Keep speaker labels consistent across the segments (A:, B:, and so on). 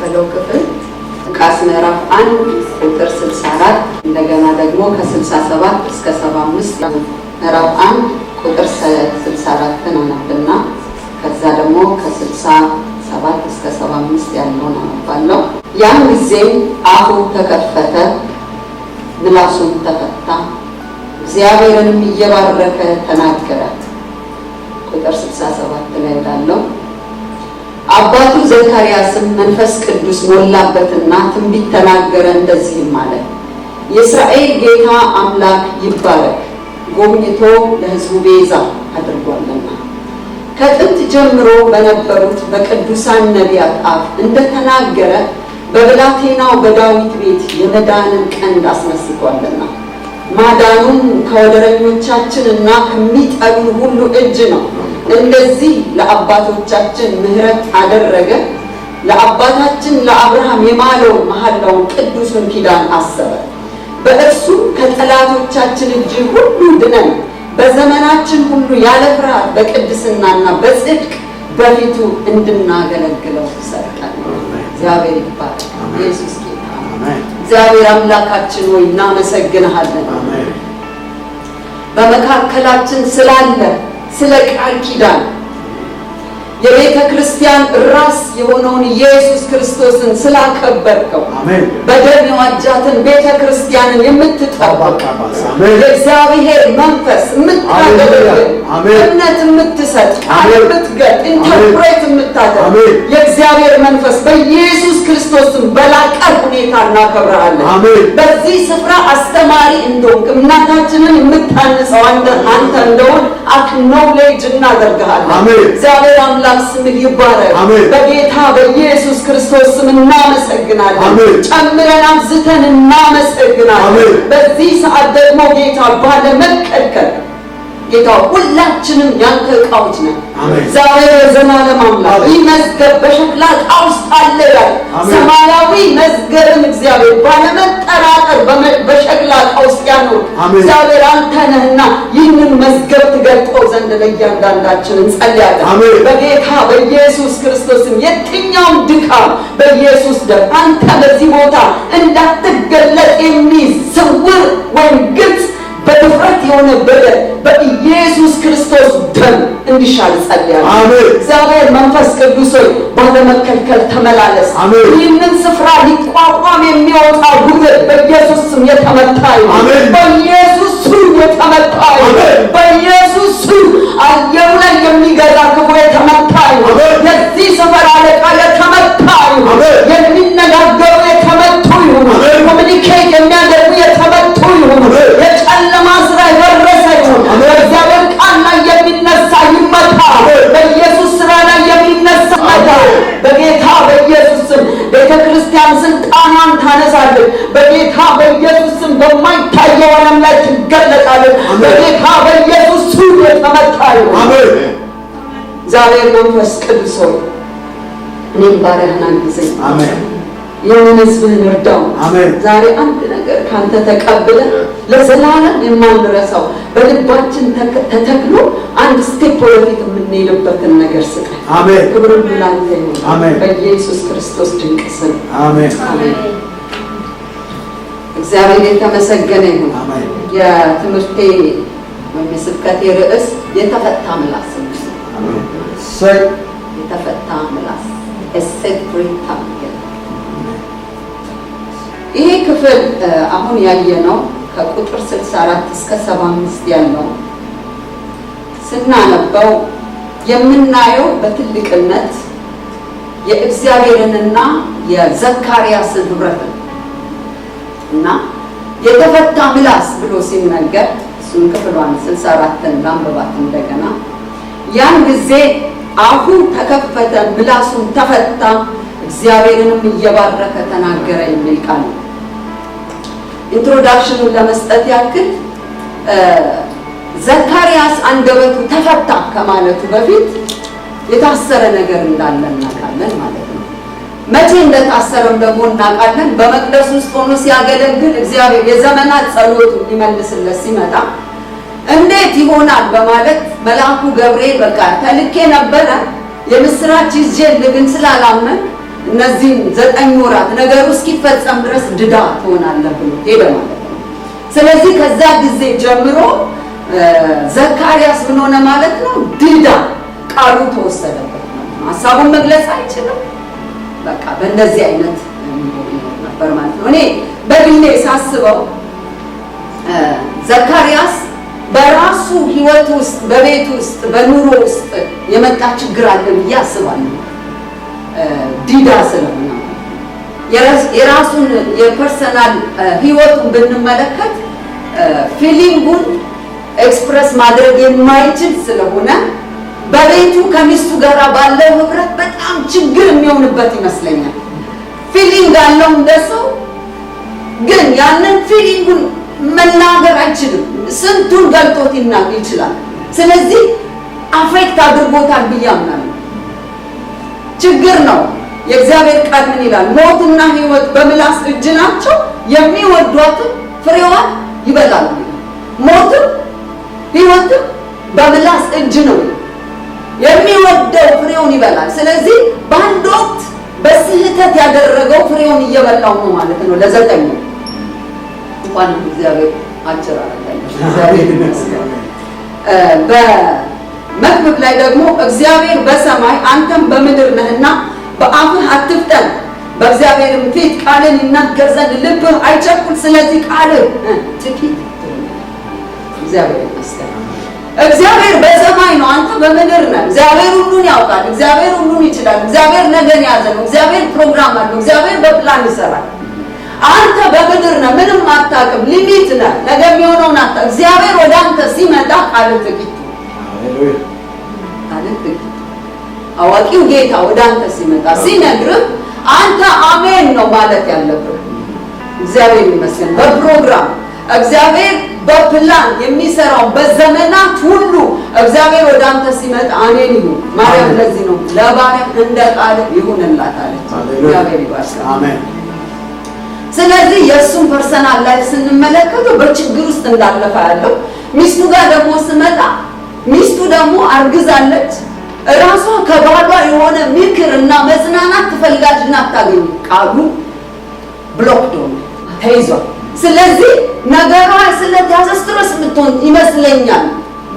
A: የተከፈለው ክፍል ሉቃስ ምዕራፍ 1 ቁጥር 64 እንደገና ደግሞ ከ67 እስከ 75 ምዕራፍ 1 ቁጥር 64 አነብና ከዛ ደግሞ ከ67 እስከ 75 ያለውን አነባለሁ። ያን ጊዜም አፉ ተከፈተ፣ ምላሱም ተፈታ፣ እግዚአብሔርንም እየባረከ ተናገረ። ቁጥር 67 ላይ ያለው አባቱ ዘካርያስም መንፈስ ቅዱስ ሞላበትና ትንቢት ተናገረ፣ እንደዚህም አለ፣ የእስራኤል ጌታ አምላክ ይባረክ፣ ጎብኝቶ ለሕዝቡ ቤዛ አድርጓልና ከጥንት ጀምሮ በነበሩት በቅዱሳን ነቢያት አፍ እንደተናገረ በብላቴናው በዳዊት ቤት የመዳንን ቀንድ አስነስቷልና ማዳኑም ከወደረኞቻችንና ከሚጠሉን ሁሉ እጅ ነው። እንደዚህ ለአባቶቻችን ምሕረት አደረገ፣ ለአባታችን ለአብርሃም የማለውን መሐላውን ቅዱሱን ኪዳን አሰበ። በእርሱም ከጠላቶቻችን እጅ ሁሉ ድነን በዘመናችን ሁሉ ያለ ፍርሃት በቅድስናና በጽድቅ በፊቱ እንድናገለግለው ሰጠን። እግዚአብሔር ይባረክ። ኢየሱስ ጌታ ነው። እግዚአብሔር አምላካችን ሆይ እናመሰግንሃለን። በመካከላችን ስላለ ስለ ቃል ኪዳን የቤተ ክርስቲያን ራስ የሆነውን ኢየሱስ ክርስቶስን ስላከበርከው በደም የዋጃትን ቤተ ክርስቲያንን የምትጠብቅ የእግዚአብሔር መንፈስ የምታገለግል እምነት የምትሰጥ ቃል የምትገልጥ ኢንተርፕሬት የምታደርግ የእግዚአብሔር መንፈስ በኢየሱስ ክርስቶስን በላቀ ሁኔታ እናከብረሃለን። በዚህ ስፍራ አስተማሪ እንደሆንክ እምነታችንን የምታንጸው አንተ እንደሆን አክኖሌጅ እናደርግሃለን። እግዚአብሔር አምላክ ስምህ ይባረክ። በጌታ በኢየሱስ ክርስቶስ ስም እናመሰግናለን። ጨምረን አብዝተን እናመሰግናለን። በዚህ ሰዓት ደግሞ ጌታ ባለመከልከል ጌታ ሁላችንም ያንተ ዕቃዎች ነን። ዛሬ የዘላለም አምላክ ይህ መዝገብ በሸክላ ዕቃ ውስጥ አለ ይላል። ሰማያዊ መዝገብን እግዚአብሔር ባለመጠራጠር በሸክላ ዕቃ ውስጥ ያኖር እግዚአብሔር አንተ ነህና ይህንን መዝገብ ትገልጠው ዘንድ ለእያንዳንዳችን እንጸልያለን። በጌታ በኢየሱስ ክርስቶስም የትኛውም ድካም በኢየሱስ ደም አንተ በዚህ ቦታ እንዳትገለጥ የሚይዝ ስውር ወይም ግልጽ በድፍረት የሆነ በደል በኢየሱስ ክርስቶስ ደም እንዲሻል ጸልያለሁ። እግዚአብሔር መንፈስ ቅዱስ ሆይ ባለመከልከል ተመላለስ። ይህንን ስፍራ ሊቋቋም የሚወጣ ጉልበት በኢየሱስ ስም የተመታ ይሁን። በኢየሱስ ስም የተመታ ይሁን። በኢየሱስ ስም አየሩ ላይ የሚገዛ ክፉ የተመታ ይሁን። የዚህ ስፍራ አለቃ የተመታ ይሁን። የሚነጋገሩ የተመቱ ይሁን። ኮሚኒኬት የሚያደርጉ የተመቱ ይሁን። የጨለማ ስራ የፈረሰ ይሁን። በእግዚአብሔር ቃል ላይ የሚነሳ ይመታ። በኢየሱስ ስራ ላይ የሚነሳ ይመታ። በጌታ በኢየሱስ ስም ቤተ ክርስቲያን ስልጣኗን ታነሳለች። በጌታ በኢየሱስ ስም በማይታየው ዓለም ላይ ትገለጣለች። በጌታ በኢየሱስ ስም የተመታ ይሁን። እግዚአብሔር መንፈስ ቅዱስ ሆይ እኔም ባሪያህን አግዘኝ። ይህንን ሕዝብህን እርዳው። ዛሬ አንድ ነገር ካንተ ተቀብለን ለዘላለም የማንረሳው በልባችን ተተክሎ አንድ ስቴፕ ወደፊት የምንሄድበትን ነገር ስጠን። ክብር ሁሉ ላንተ ይሁን በኢየሱስ ክርስቶስ ድንቅ ስም አሜን። እግዚአብሔር የተመሰገነ ይሁን። የትምህርቴ ወይም የስብከቴ ርዕስ የተፈታ ምላስ ነው። የተፈታ ምላስ set free tongue። ይሄ ክፍል አሁን ያየነው ከቁጥር 64 እስከ 75 ያለው ስናነበው የምናየው በትልቅነት የእግዚአብሔርንና የዘካርያስን ህብረት እና የተፈታ ምላስ ብሎ ሲነገር እሱን ክፍሏን 64ን ላንብባት እንደገና። ያን ጊዜ አፉ ተከፈተ፣ ምላሱም ተፈታ፣ እግዚአብሔርንም እየባረከ ተናገረ የሚል ቃል ነው። ኢንትሮዳክሽኑን ለመስጠት ያክል ዘካርያስ አንደበቱ ተፈታ ከማለቱ በፊት የታሰረ ነገር እንዳለ እናውቃለን ማለት ነው። መቼ እንደታሰረም ደግሞ እናውቃለን። በመቅደስ ውስጥ ሆኖ ሲያገለግል እግዚአብሔር የዘመናት ጸሎቱ ሊመልስለት ሲመጣ እንዴት ይሆናል በማለት መልአኩ ገብርኤል በቃ ተልኬ ነበረ የምስራች ይዤ ግን ስላላመን እነዚህ 9 ወራት ነገሩ እስኪፈጸም ድረስ ድዳ ትሆናለህ ብሎ ሄደ ማለት ነው። ስለዚህ ከዛ ጊዜ ጀምሮ ዘካርያስ ምን ሆነ ማለት ነው? ድዳ ቃሉ ተወሰደበት ነው። ሐሳቡን መግለጽ አይችልም። በቃ በእንደዚህ አይነት ነበር ማለት ነው። እኔ በግሌ ሳስበው ዘካርያስ በራሱ ህይወት ውስጥ በቤት ውስጥ በኑሮ ውስጥ የመጣ ችግር አለ ብዬ አስባለሁ። ዲዳ ስለሆነ የራሱን የፐርሰናል ህይወቱን ብንመለከት ፊሊንጉን ኤክስፕረስ ማድረግ የማይችል ስለሆነ በቤቱ ከሚስቱ ጋር ባለው ህብረት በጣም ችግር የሚሆንበት ይመስለኛል። ፊሊንግ አለው እንደሰው፣ ግን ያንን ፊሊንጉን መናገር አይችልም። ስንቱን ገልጦት ይናገር ይችላል። ስለዚህ አፌክት አድርጎታል ብዬ አምናለሁ። ችግር ነው። የእግዚአብሔር ቃል ምን ይላል? ሞትና ህይወት በምላስ እጅ ናቸው፣ የሚወዷትን ፍሬዋን ይበላሉ። ሞትም ህይወትም በምላስ እጅ ነው፣ የሚወደው ፍሬውን ይበላል። ስለዚህ በአንድ ወቅት በስህተት ያደረገው ፍሬውን እየበላው ነው ማለት ነው። ለዘጠኝ እንኳን እግዚአብሔር አጭር አረጋኝ። እግዚአብሔር ይመስገን። በመክብብ ላይ ደግሞ እግዚአብሔር በሰማይ አንተም በምድር ነህና በአፍህ አትፍጠን፣ በእግዚአብሔርም ፊት ቃልን ይናገር ዘንድ ልብህ አይቸኩል። ስለዚህ ቃልህ ጥቂት። እግዚአብሔር ይመስገን። እግዚአብሔር በሰማይ ነው፣ አንተ በምድር ነህ። እግዚአብሔር ሁሉን ያውቃል። እግዚአብሔር ሁሉን ይችላል። እግዚአብሔር ነገን ያዘ ነው። እግዚአብሔር ፕሮግራም አለው። እግዚአብሔር በፕላን ይሰራል። አንተ በምድር ነህ፣ ምንም አታውቅም፣ ሊሚት ነህ፣ ነገ የሚሆነውን አታውቅም። እግዚአብሔር ወደ አንተ ሲመጣ ቃልህ ጥቂት። ሃሌሉያ! ቃልህ ጥቂት። አዋቂው ጌታ ወደ አንተ ሲመጣ ሲነግርህ አንተ አሜን ነው ማለት ያለብህ። እግዚአብሔር ይመስገን። በፕሮግራም እግዚአብሔር በፕላን የሚሰራው በዘመናት ሁሉ እግዚአብሔር ወደ አንተ ሲመጣ አሜን ይሁን። ማርያም ለዚህ ነው ለባሪያ እንደ ቃል ይሁንላት አለች። እግዚአብሔር ይባርክ። አሜን። ስለዚህ የእሱን ፐርሰናል ላይ ስንመለከተው በችግር ውስጥ እንዳለፈ ያለው ሚስቱ ጋር ደግሞ ስመጣ ሚስቱ ደግሞ አርግዛለች። ራሷ ከባሏ የሆነ ምክር እና መጽናናት ትፈልጋለች እና አታገኝ። ቃሉ ብሎክ ዶን ተይዟል። ስለዚህ ነገሯ ስለተያዘ ስትረስ የምትሆን ይመስለኛል።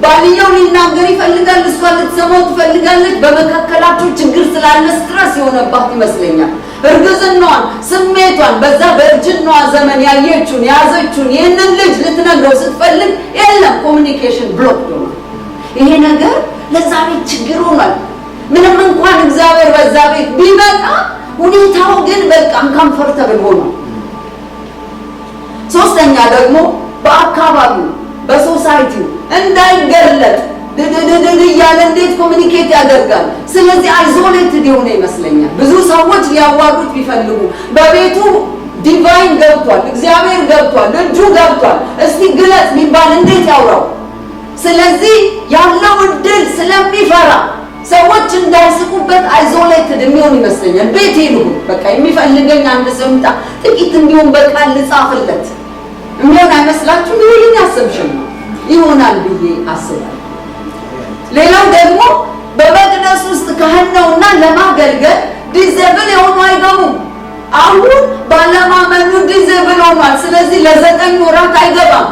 A: ባልየው ሊናገር ይፈልጋል፣ እሷ ልትሰማው ትፈልጋለች። በመካከላቸው ችግር ስላለ ስትረስ የሆነባት ይመስለኛል። እርግዝናዋን፣ ስሜቷን በዛ በእርጅናዋ ዘመን ያየችውን ያዘችውን ይህንን ልጅ ልትነግረው ስትፈልግ የለም፣ ኮሚኒኬሽን ብሎክ ዶን። ይሄ ነገር ለዛ ቤት ችግር ሆኗል። ምንም እንኳን እግዚአብሔር በዛ ቤት ቢመጣ ሁኔታው ግን በቃ አንኮምፎርተብል ሆኗል። ሶስተኛ ደግሞ በአካባቢው በሶሳይቲው እንዳይገለጥ ድድድድ እያለ እንዴት ኮሚኒኬት ያደርጋል? ስለዚህ አይዞሌትድ የሆነ ይመስለኛል። ብዙ ሰዎች ሊያዋሩት ቢፈልጉ በቤቱ ዲቫይን ገብቷል፣ እግዚአብሔር ገብቷል፣ እጁ ገብቷል፣ እስቲ ግለጽ ቢባል እንዴት ያውራው? ስለዚህ ያለው እድል ስለሚፈራ ሰዎች እንዳይስቁበት አይዞሌትድ የሚሆን ይመስለኛል። ቤት ይሉት በቃ የሚፈልገኝ አንድ ሰው ይምጣ፣ ጥቂት እንዲሁም በቃል ልጻፍለት የሚሆን አይመስላችሁም? ይሄን ያሰብሽም ነው ይሆናል ብዬ አስባለሁ። ሌላው ደግሞ በመቅደስ ውስጥ ካህን ነውና ለማገልገል ዲዘብል የሆኑ አይገቡም። አሁን ባለማመኑ ዲዘብል ሆኗል። ስለዚህ ለ9 ወራት አይገባም።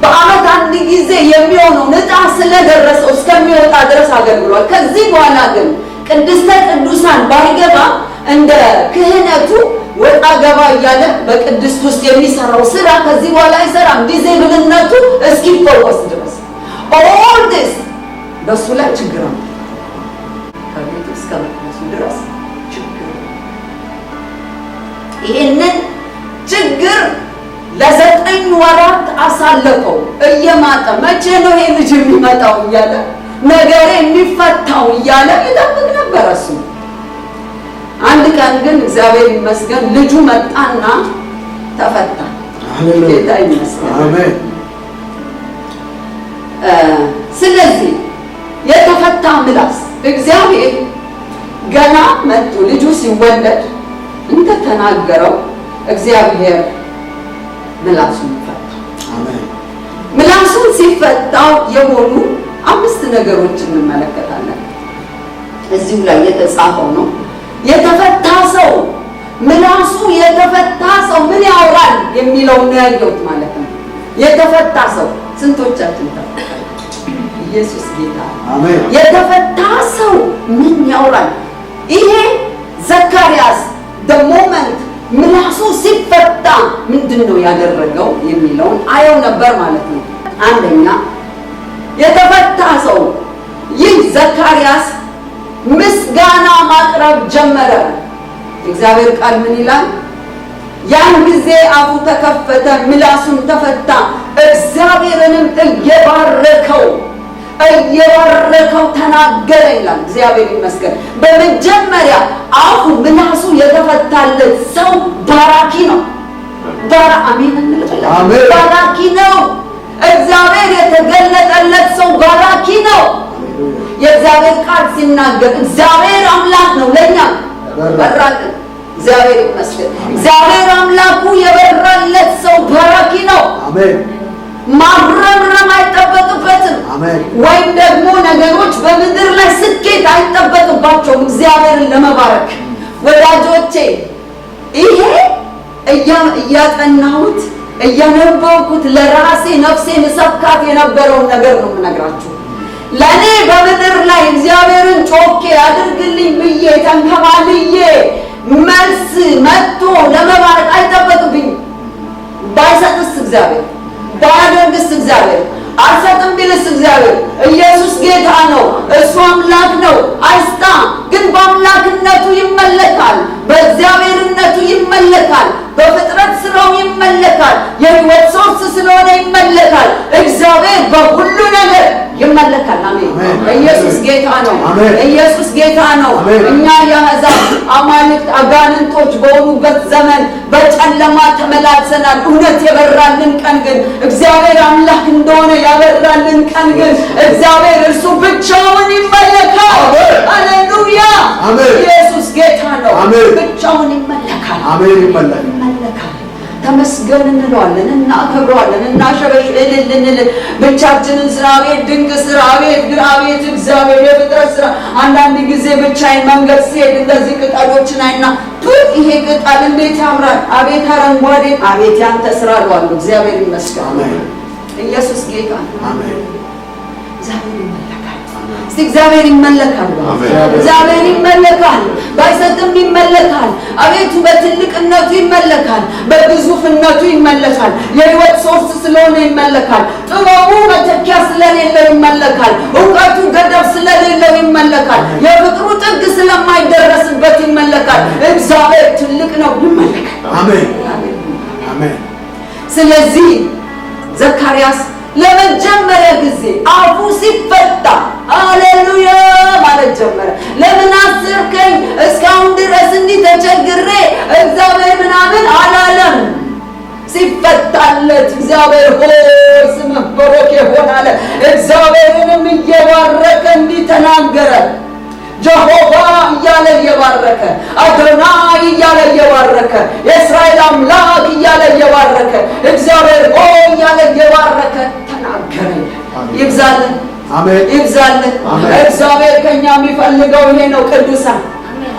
A: በዓመት አንድ ጊዜ የሚሆነው ዕጣ ስለደረሰው እስከሚወጣ ድረስ አገልግሏል። ከዚህ በኋላ ግን ቅድስተ ቅዱሳን ባይገባ እንደ ክህነቱ ወጣ ገባ እያለ በቅድስት ውስጥ የሚሰራው ስራ ከዚህ በኋላ አይሰራም፣ ዲዜብልነቱ እስኪፈወስ ድረስ። ኦል ዲስ በሱ ላይ ችግር ነው። ከቤት እስከ መቅደሱ ድረስ ችግር። ይሄንን ችግር ለ9 ወራት አሳለፈው እየማጠ። መቼ ነው ይሄ ልጅ የሚመጣው እያለ ነገሬ የሚፈታው እያለ ይጠብቅ ነበር እሱ። አንድ ቀን ግን እግዚአብሔር ይመስገን ልጁ መጣና ተፈታ። ጌታ ይመስገን። አሜን። ስለዚህ የተፈታ ምላስ እግዚአብሔር ገና መጥቶ ልጁ ሲወለድ እንደተናገረው እግዚአብሔር ምላሱን ፈታ። አሜን። ምላሱን ሲፈታው የሆኑ 5 ነገሮች እንመለከታለን። እዚሁ ላይ የተጻፈው ነው። የተፈታ ሰው ምላሱ የተፈታ ሰው ምን ያወራል የሚለው ነው ያየሁት ማለት ነው። የተፈታ ሰው ስንቶቻችን ተፈታ? ኢየሱስ ጌታ አሜን። የተፈታ ሰው ምን ያወራል? ይሄ ዘካርያስ the moment ምላሱ ሲፈታ ምንድነው ያደረገው የሚለውን አየው ነበር ማለት ነው። አንደኛ የተፈታ ሰው ይህ ዘካርያስ ምስጋና ማቅረብ ጀመረ። እግዚአብሔር ቃል ምን ይላል? ያን ጊዜ አፉ ተከፈተ፣ ምላሱም ተፈታ፣ እግዚአብሔርንም እየባረከው ተናገረ ይላል። እግዚአብሔር ይመስገን። በመጀመሪያ አፉ ምላሱ የተፈታለት ሰው ባራኪ ነው። አሜን እንላለን። ባራኪ ነው። እግዚአብሔር የተገለጠለት ሰው ባራኪ ነው። የእግዚአብሔር ቃል ሲናገር እግዚአብሔር አምላክ ነው ለኛ በራልን። እግዚአብሔር ይመስገን። እግዚአብሔር አምላኩ የበራለት ሰው ባራኪ ነው። አሜን። ማብረም አይጠበቅበትም። አሜን። ወይም ደግሞ ነገሮች በምድር ላይ ስኬት አይጠበቅባቸውም እግዚአብሔርን ለመባረክ። ወዳጆቼ ይሄ እያጠናሁት እያነበብኩት ለራሴ ነፍሴን ሰብካት የነበረውን ነገር ነው የምነግራችሁ። ለኔ በምድር ላይ እግዚአብሔርን ጮኬ አድርግልኝ ብዬ ተንከባልዬ መልስ መጥቶ ለመባረክ አይጠበቅብኝም። ባይሰጥስ እግዚአብሔር፣ ባያደርግስ እግዚአብሔር፣ አልሰጥም ቢልስ እግዚአብሔር። ኢየሱስ ጌታ ነው፣ እሱ አምላክ ነው። አይስጣ፣ ግን በአምላክነቱ ይመለካል፣ በእግዚአብሔርነቱ ይመለካል፣ በፍጥረት ስራው ይመለካል። የህይወት ሶርስ ስለሆነ ይመለካል። እግዚአብሔር በሁሉ ነገር ይመለካል። አሜን። ኢየሱስ ጌታ ነው። ኢየሱስ ጌታ ነው። እኛ የአሕዛብ አማልክት አጋንንቶች በሆኑበት ዘመን በጨለማ ተመላልሰናል። እውነት የበራልን ቀን ግን እግዚአብሔር አምላክ እንደሆነ ያበራልን ቀን ግን እግዚአብሔር እርሱ ብቻውን ይመለካል። ሃሌሉያ! ኢየሱስ ጌታ ነው። ብቻውን ይመለካል። አሜን። ይመለካል። ተመስገን እንለዋለን፣ እናከብረዋለን፣ እናሸበሽልልን ብቻችንን ስራ ቤት ድንቅ ስራ ቤት ግን አቤት እግዚአብሔር የፍጥረት ስራ። አንዳንድ ጊዜ ብቻዬን መንገድ ሲሄድ እንደዚህ ቅጠሎችን አይና ይሄ ቅጠል እንዴት ያምራል፣ አቤት አረንጓዴ፣ አቤት ያንተ ስራ እለዋለሁ። እግዚአብሔር ይመስገን። አሜን። ኢየሱስ ጌታ ነው። አሜን። እግዚአብሔር ይመለካል። እስቲ እግዚአብሔር ይመለካል። እግዚአብሔር ይመለካል። ባይሰጥም ይመለካል። አቤቱ በትልቅነቱ ይመለካል፣ በግዙፍነቱ ይመለካል። የህይወት ሶርስ ስለሆነ ይመለካል። ጥበቡ መተኪያ ስለሌለው ይመለካል። እውቀቱ ገደብ ስለሌለው ይመለካል። የፍቅሩ ጥግ ስለማይደረስበት ይመለካል። እግዚአብሔር ትልቅ ነው፣ ይመለካል። አሜን። አሜን። ስለዚህ ዘካርያስ ለመጀመሪያ ጊዜ አፉ ሲፈታ ሃሌሉያ ማለት ጀመረ። ለምን አስርከኝ እስካሁን ድረስ እንዲህ ተቸግሬ እግዚአብሔር ምናምን አላለም። ሲፈታለት እግዚአብሔር ሆይ ስምህ ብሩክ ይሁን አለ። እግዚአብሔርንም እየባረከ እንዲህ ተናገረ። ጀሆቫ እያለ እየባረከ፣ አዶናይ እያለ እየባረከ፣ የእስራኤል አምላክ እያለ እየባረከ፣ እግዚአብሔር ሆይ እያለ እየባረከ ተናገረ። ይብዛልን፣ ይብዛልን። እግዚአብሔር ከኛ የሚፈልገው ይሄ ነው። ቅዱሳን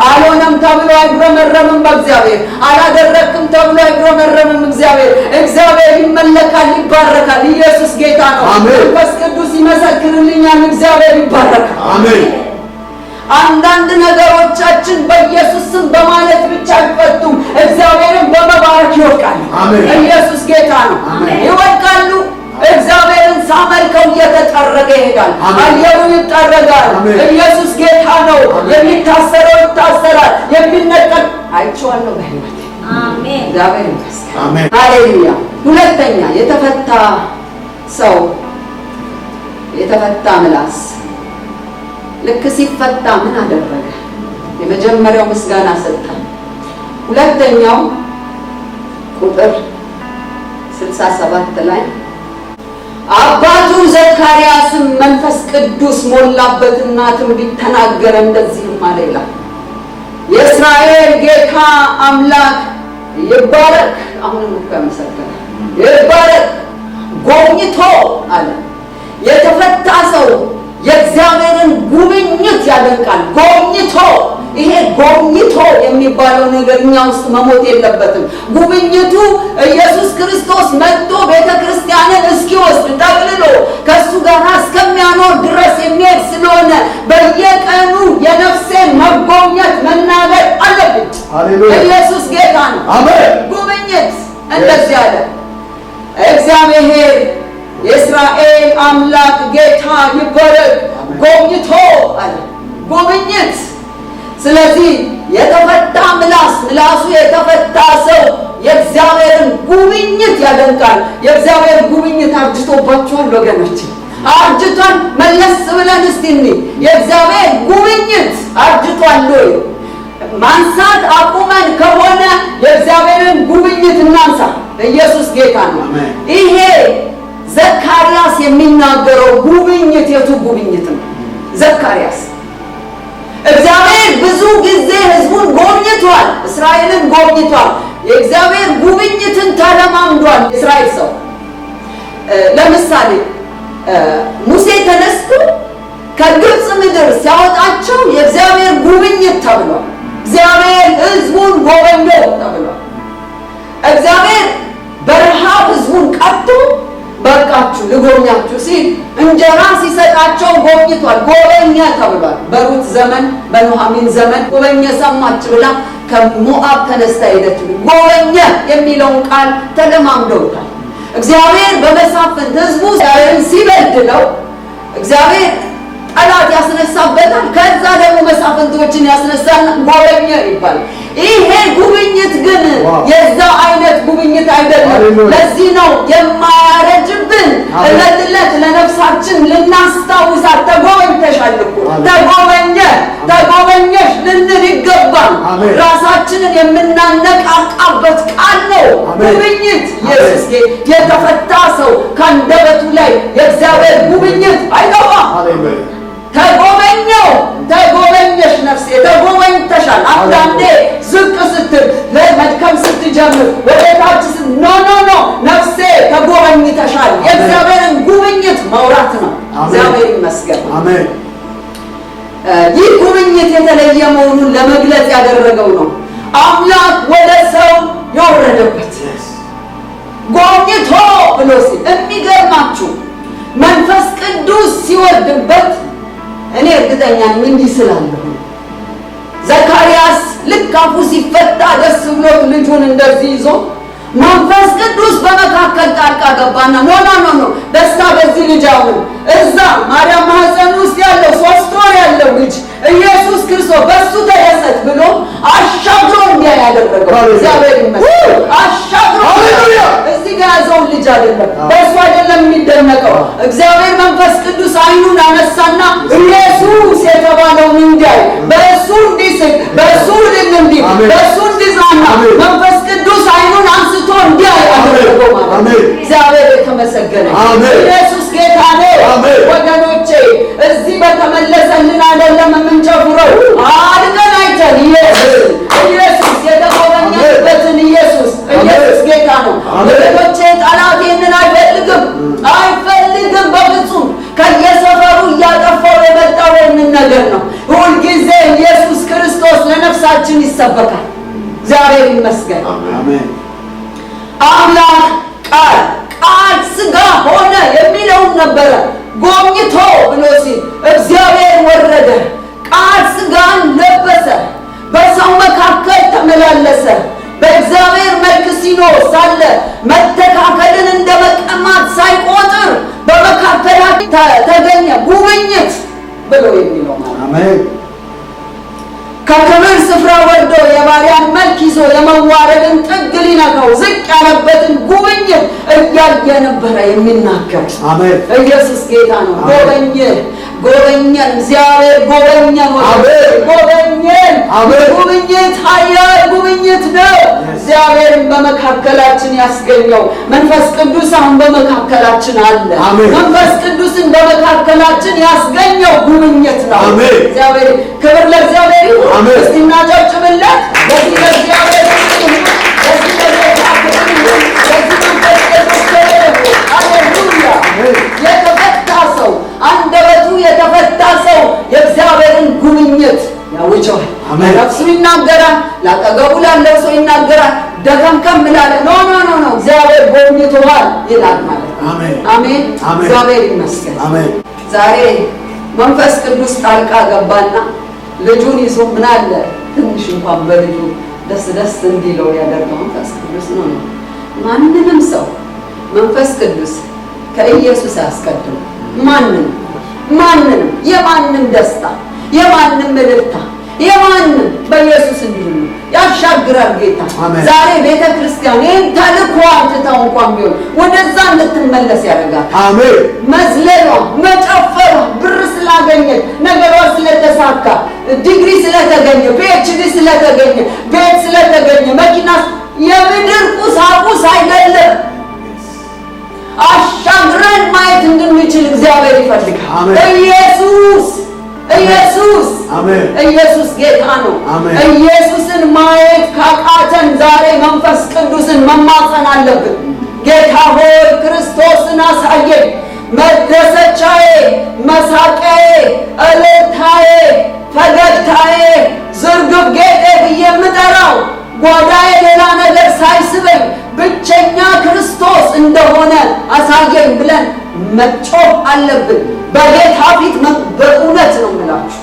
A: አልሆነም ተብሎ አይጉረመረምም። በእግዚአብሔር አላደረክም ተብሎ አይጉረመረምም። እግዚአብሔር ይመለካል፣ ይባረካል። ኢየሱስ ጌታ ነው። መንፈስ ቅዱስ ይመሰክርልኛል። እግዚአብሔር ይባረካል። አሜን። አንዳንድ ነገሮቻችን በኢየሱስ ስም በማለት ብቻ አይፈቱም። እግዚአብሔርን በመባረክ ይወድቃሉ። ኢየሱስ ጌታ ነው። ይወድቃሉ። እግዚአብሔርን ሳመልከው እየተጠረገ ይሄዳል። አየሩ ይጠረጋል። ኢየሱስ ጌታ ነው። የሚታሰረው ይታሰራል። የሚነቀል አይቼዋለሁ በሕይወቴ። አሜን። እግዚአብሔር ይመስገን። አሜን። ሃሌሉያ። ሁለተኛ የተፈታ ሰው፣ የተፈታ ምላስ ልክ ሲፈታ ምን አደረገ? የመጀመሪያው ምስጋና ሰጠ። ሁለተኛው ቁጥር 67 ላይ አባቱ ዘካርያስም መንፈስ ቅዱስ ሞላበትና ትንቢት ተናገረ፣ እንደዚህም አለ ይላል። የእስራኤል ጌታ አምላክ ይባረክ። አሁንም እኮ ያመሰገነ ይባረክ። ጎብኝቶ አለ የተፈታ ሰው የእግዚአብሔርን ጉብኝት ያደንቃል። ጎብኝቶ ይሄ ጎብኝቶ የሚባለው ነገር እኛ ውስጥ መሞት የለበትም። ጉብኝቱ ኢየሱስ ክርስቶስ መጥቶ ቤተክርስቲያንን እስኪወስድ ጠቅልሎ ከሱ ጋር እስከሚያኖር ድረስ የሚሄድ ስለሆነ በየቀኑ የነፍሴን መጎብኘት መናገር አለብኝ። ኢየሱስ ጌታ ነው። አሜን። ጉብኝት እንደዚህ አለ እግዚአብሔር የእስራኤል አምላክ ጌታ ይባረክ ጎብኝቶ አለ። ጉብኝት ስለዚህ የተፈታ ምላሱ የተፈታ ሰው የእግዚአብሔርን ጉብኝት ያደንቃል። የእግዚአብሔር ጉብኝት አርጅቶባችኋል ወገኖች? አርጅቷል? መለስ ብለን እስቲ የእግዚአብሔር ጉብኝት አርጅቷል ወይ? ማንሳት አቁመን ከሆነ የእግዚአብሔርን ጉብኝት እናንሳ። ኢየሱስ ጌታ ነው። ይሄ ዘካርያስ የሚናገረው ጉብኝት የቱ ጉብኝት ነው? ዘካርያስ እግዚአብሔር ብዙ ጊዜ ሕዝቡን ጎብኝቷል፣ እስራኤልን ጎብኝቷል። የእግዚአብሔር ጉብኝትን ተለማምዷል እስራኤል ሰው። ለምሳሌ ሙሴ ተነስቶ ከግብፅ ምድር ሲያወጣቸው የእግዚአብሔር ጉብኝት ተብሏል። እግዚአብሔር ሕዝቡን ጎበኘው ተብሏል። እግዚአብሔር በረሃብ ሕዝቡን ቀጥቶ በቃችሁ ልጎብኛችሁ ሲል እንጀራ ሲሰጣቸው ጎብኝቷል። ጎበኘ ተብሏል። በሩት ዘመን በኑኃሚን ዘመን ጎበኘ ሰማች ብላ ከሞዓብ ተነስታ ሄደች። ጎበኘ የሚለውን ቃል ተለማምደውታል። እግዚአብሔር በመሳፍንት ሕዝቡ ሲበድለው እግዚአብሔር ጠላት ያስነሳበታል። ከዛ ደግሞ መሳፍንቶችን ያስነሳና ጎበኘ ይባላል። ይሄ ጉብኝት ግን የዛ አይነት ጉብኝት አይደለም። ለዚህ ነው የማያረጅብን እለት ለነፍሳችን ልናስታውሳት ተጎበኝተሻል እኮ ተጎበኘሽ ልንል ይገባል። ራሳችንን የምናነቃቃበት ቃል ነው ጉብኝት። ኢየሱስ የተፈታ ሰው ከአንደበቱ ላይ የእግዚአብሔር ጉብኝት አይገባም። ተጎበኘሽ ነፍሴ ተጎበኝተሻል። አንዳንዴ ዝቅ ስትል መድከም ስትጀምር ወደታች ኖ ነፍሴ ተጎበኝተሻል። የእግዚአብሔርን ጉብኝት መውራት ነው። እግዚአብሔር ይመስገን። አሜን። ይህ ጉብኝት የተለየ መሆኑን ለመግለጽ ያደረገው ነው። አምላክ ወደ ሰው የወረደበት ጎብኝቶ ብሎ ሲል የሚገርማችሁ መንፈስ ቅዱስ ሲወርድበት እኔ እርግጠኛ ነኝ እንዲህ ስላለሁ ዘካርያስ ልክ አፉ ሲፈታ ደስ ብሎት ልጁን እንደዚህ ይዞ መንፈስ ቅዱስ በመካከል ጣልቃ ገባና ኖ ደስታ በዚህ ልጅ አሁን እዛ ማርያም ማህፀን ውስጥ ያለው 3 ወር ያለው ልጅ ኢየሱስ ክርስቶስ በሱ ተደሰት ብሎ አሻግሮ እንዲያ ያደረገው እግዚአብሔር ይመስገን። አሻግሮ እዚህ ጋር ያዘውን ልጅ አይደለም በሱ አይደለም የሚደነቀው። እግዚአብሔር መንፈስ ቅዱስ አይኑን አነሳና ኢየሱስ የተባለውን እንዲያይ በሱ እንዲስቅ በሱ እንዲህ በሱ እንዲዛና መንፈስ ቅዱስ አይኑን አንስቶ እንዲያይ ያደረገው ማለት እግዚአብሔር የተመሰገነ ኢየሱስ ጌታ ነው። ወገኖቼ እዚህ በተመለሰልን አይደለም የምንጨፍረው አድገን አይተን ኢየሱስ የተጎበኘበትን ኢየሱስ ጌታ ነው። ወገኖቼ ጠላት ይህንን አይፈልግም በፍጹም። ከየሰፈሩ እያጠፋው የመጣው ይህንን ነገር ነው። ሁልጊዜ ኢየሱስ ክርስቶስ ለነፍሳችን ይሰበካል። እግዚአብሔር ይመስገን። አምላክ ቃል ሥጋ ሆነ የሚለውን ነበረ ጎብኝቶ ብሎ ሲል እግዚአብሔር ወረደ፣ ቃል ሥጋን ለበሰ፣ በሰው መካከል ተመላለሰ። በእግዚአብሔር መልክ ሲኖር ሳለ መተካከልን እንደ መቀማት ሳይቆጥር በመካከላችን ተገኘ። ጉብኝት ብሎ የሚለው ማለት ከክብር ስፍራ ወርዶ የባሪያን መልክ ይዞ የመዋረድን ጥግ ሊነካው ዝቅ ያለበትን ጉብኝት እያየ ነበረ የሚናገር። ኢየሱስ ጌታ ነው። ጎበኘን እግዚአብሔር ጎበኘን። ጉብኝት ኃያል ጉብኝት ነው። እግዚአብሔርን በመካከላችን ያስገኘው መንፈስ ቅዱስ አሁን በመካከላችን አለ። መንፈስ ቅዱስን በመካከላችን ያስገኘው ጉብኝት ነው። እግዚአብሔር ክብር ለእግዚአብሔር ይሁን። እስቲ እናጨብጭብለት። በዚህ ለእግዚአብሔር ሃሌሉያ። የተፈታ ሰው አንደበቱ የተፈታ ላጠገቡ ላለው ሰው ይናገራል። ደከምከም ላለ ኖ እግዚአብሔር ጎብኝቶሃል ይላል ማለት ነው። አሜን። እግዚአብሔር ይመስገን። ዛሬ መንፈስ ቅዱስ ጣልቃ ገባና ልጁን ይዞ ምን አለ ትንሽ እንኳን በልጁ ደስ እንዲለው ያደረገው መንፈስ ቅዱስ ነው። ማንንም ሰው መንፈስ ቅዱስ ከኢየሱስ ያስቀድም። ማንንም የማንም ደስታ የማንም እልልታ የማንም በኢየሱስ እንዲሆን ያሻግራል ጌታ። ዛሬ ቤተ ክርስቲያን ይህን ተልኳን ትተው እንኳን ቢሆን ወደዛ እንድትመለስ ያደርጋል። አሜን። መዝለሏ፣ መጨፈሯ፣ ብር ስላገኘች፣ ነገሯ ስለተሳካ፣ ዲግሪ ስለተገኘ፣ ፒኤችዲ ስለተገኘ፣ ቤት ስለተገኘ፣ መኪና የምድር ቁሳቁስ አይደለም። አሻግረን ማየት እንድንችል እግዚአብሔር ይፈልጋል። ኢየሱስ ጌታ ነው። ኢየሱስን ማየት ካቃተን ዛሬ መንፈስ ቅዱስን መማጸን አለብን። ጌታ ሆይ ክርስቶስን አሳየኝ፣ መደሰቻዬ፣ መሳቂያዬ፣ እልልታዬ፣ ፈገግታዬ፣ ዝርግፍ ጌጤ ብዬ የምጠራው ጓዳዬ ሌላ ነገር ሳይስበኝ ብቸኛ ክርስቶስ እንደሆነ አሳየኝ ብለን መጮህ አለብን። በጌታ ፊት በእውነት ነው የምላችሁ።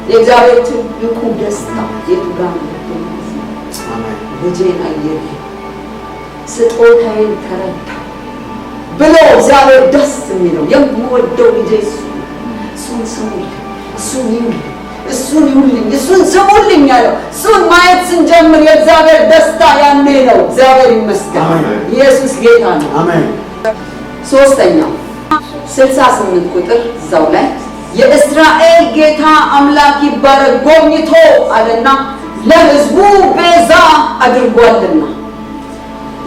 A: የእግዚአብሔር ትልቁ ደስታ የቱ ጋር ነው? ልጄን አየህ፣ ስጦታዬን ተረዳ ብሎ እግዚአብሔር ደስ የሚለው የምወደው ልጄ እሱን ስሙልኝ፣ እሱን ይሁንልኝ፣ እሱን ስሙልኝ ያለው እሱን ማየት ስንጀምር የእግዚአብሔር ደስታ ያኔ ነው። እግዚአብሔር ይመስገን። ኢየሱስ ጌታ ነው። ሶስተኛው 68 ቁጥር እዛው ላይ የእስራኤል ጌታ አምላክ ይባረክ ጎብኝቶ አለና ለሕዝቡ ቤዛ አድርጓልና።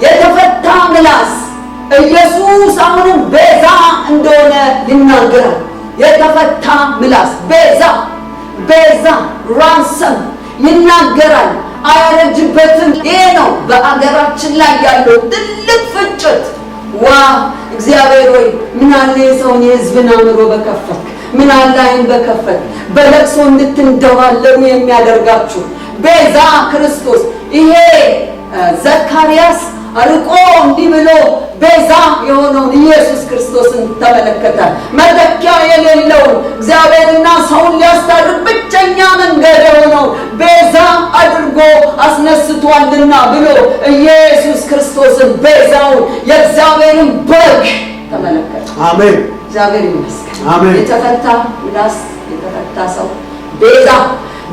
A: የተፈታ ምላስ ኢየሱስ አሁንም ቤዛ እንደሆነ ይናገራል። የተፈታ ምላስ ቤዛ ራንሰም ይናገራል። አያረጅበትም። ይሄ ነው በአገራችን ላይ ያለው ትልቅ ፍጭት። እግዚአብሔር ሆይ ምን አለ የሰውን የሕዝብን አእምሮ በከፈትክ፣ ምን አለ ዓይን በከፈትክ፣ በለቅሶ እንድትንደባለሉ የሚያደርጋችሁ ቤዛ ክርስቶስ። ይሄ ዘካርያስ አርቆ እንዲህ ብሎ ቤዛ የሆነውን ኢየሱስ ክርስቶስን ተመለከተ። መተኪያ የሌለውን እግዚአብሔርና ሰውን ሊያስታርቅ ብቸኛ መንገድ የሆነው ቤዛ አድርጎ አስነስቷልና ብሎ ኢየሱስ ክርስቶስን ቤዛውን የእግዚአብሔርን በግ ተመለከተ። አሜን። እግዚአብሔር ይመስገን። የተፈታ ምላስ፣ የተፈታ ሰው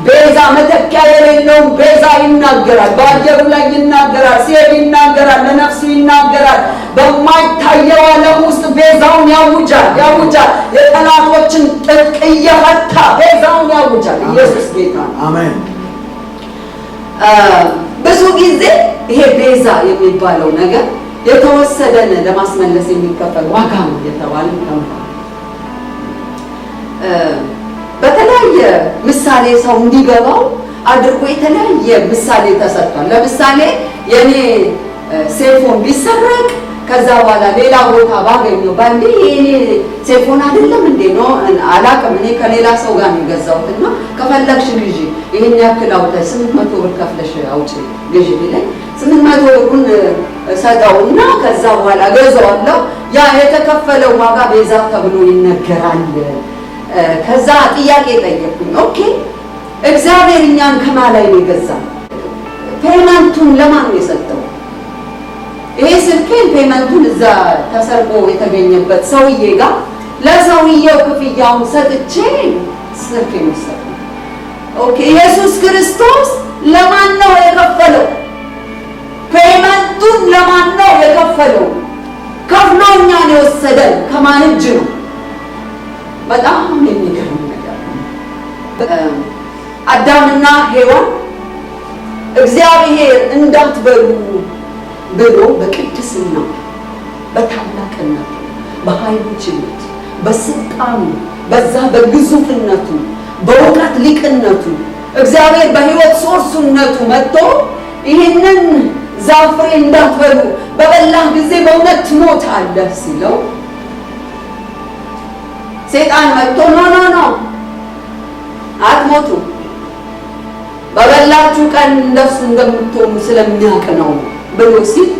A: ቤዛ መተኪያ የሌለውን ቤዛ ይናገራል። በአየሩ ላይ ይናገራል፣ ሲሄድ ይናገራል፣ ለነፍሱ ይናገራል። በማይታየው ዓለም ውስጥ ቤዛውን ያውጃል። የጠላቶችን ጥቅ እየፈታ ቤዛውን ያውጃል። ኢየሱስ ጌታ ነው። አሜን። ብዙ ጊዜ ይሄ ቤዛ የሚባለው ነገር የተወሰደን ለማስመለስ የሚከፈል ዋጋ ነው የተባለ ይከፋል። በተለያየ ምሳሌ ሰው እንዲገባው አድርጎ የተለያየ ምሳሌ ተሰጥቷል። ለምሳሌ የኔ ሴልፎን ቢሰረቅ ከዛ በኋላ ሌላ ቦታ ባገኘው ባንዴ የኔ ሴልፎን አይደለም እንዴ ነው አላውቅም። እኔ ከሌላ ሰው ጋር ነው የገዛሁትና ከፈለግሽ ግዢ ይሄን ያክል አውጥተሽ 800 ብር ከፍለሽ አውጪ ግዢ ቢለኝ 800 ብሩን ሰጠውና ከዛ በኋላ ገዛዋለሁ። ያ የተከፈለው ዋጋ ቤዛ ተብሎ ይነገራል። ከዛ ጥያቄ ጠየቅኩኝ። ኦኬ እግዚአብሔር እኛን ከማን ላይ ነው የገዛው? ፔመንቱን ለማን ነው የሰጠው? ይሄ ስልኬን ፔመንቱን እዛ ተሰርቆ የተገኘበት ሰውዬ ጋር ለሰውዬው ክፍያውን ሰጥቼ ስልኬን ወሰድኩ። ኦኬ ኢየሱስ ክርስቶስ ለማን ነው የከፈለው? ፔመንቱን ለማን ነው የከፈለው? ከፍሎ እኛን የወሰደን ከማን እጅ ነው? በጣም የሚገርም ነገር ነው። አዳምና ሔዋን እግዚአብሔር እንዳትበሉ ብሎ በቅድስና በታላቅነቱ በኃይሉ ችሎት በስልጣኑ በዛ በግዙፍነቱ በእውቀት ሊቅነቱ እግዚአብሔር በሕይወት ሶርሱነቱ መጥቶ ይህንን ዛፍ ፍሬ እንዳትበሉ በበላህ ጊዜ በእውነት ትሞታለህ ሲለው ሰይጣን መጥቶ ኖ አትሞቱ በበላችሁ ቀን ነፍስ እንደምትሆኑ ስለሚያውቅ ነው ብሎ ሲል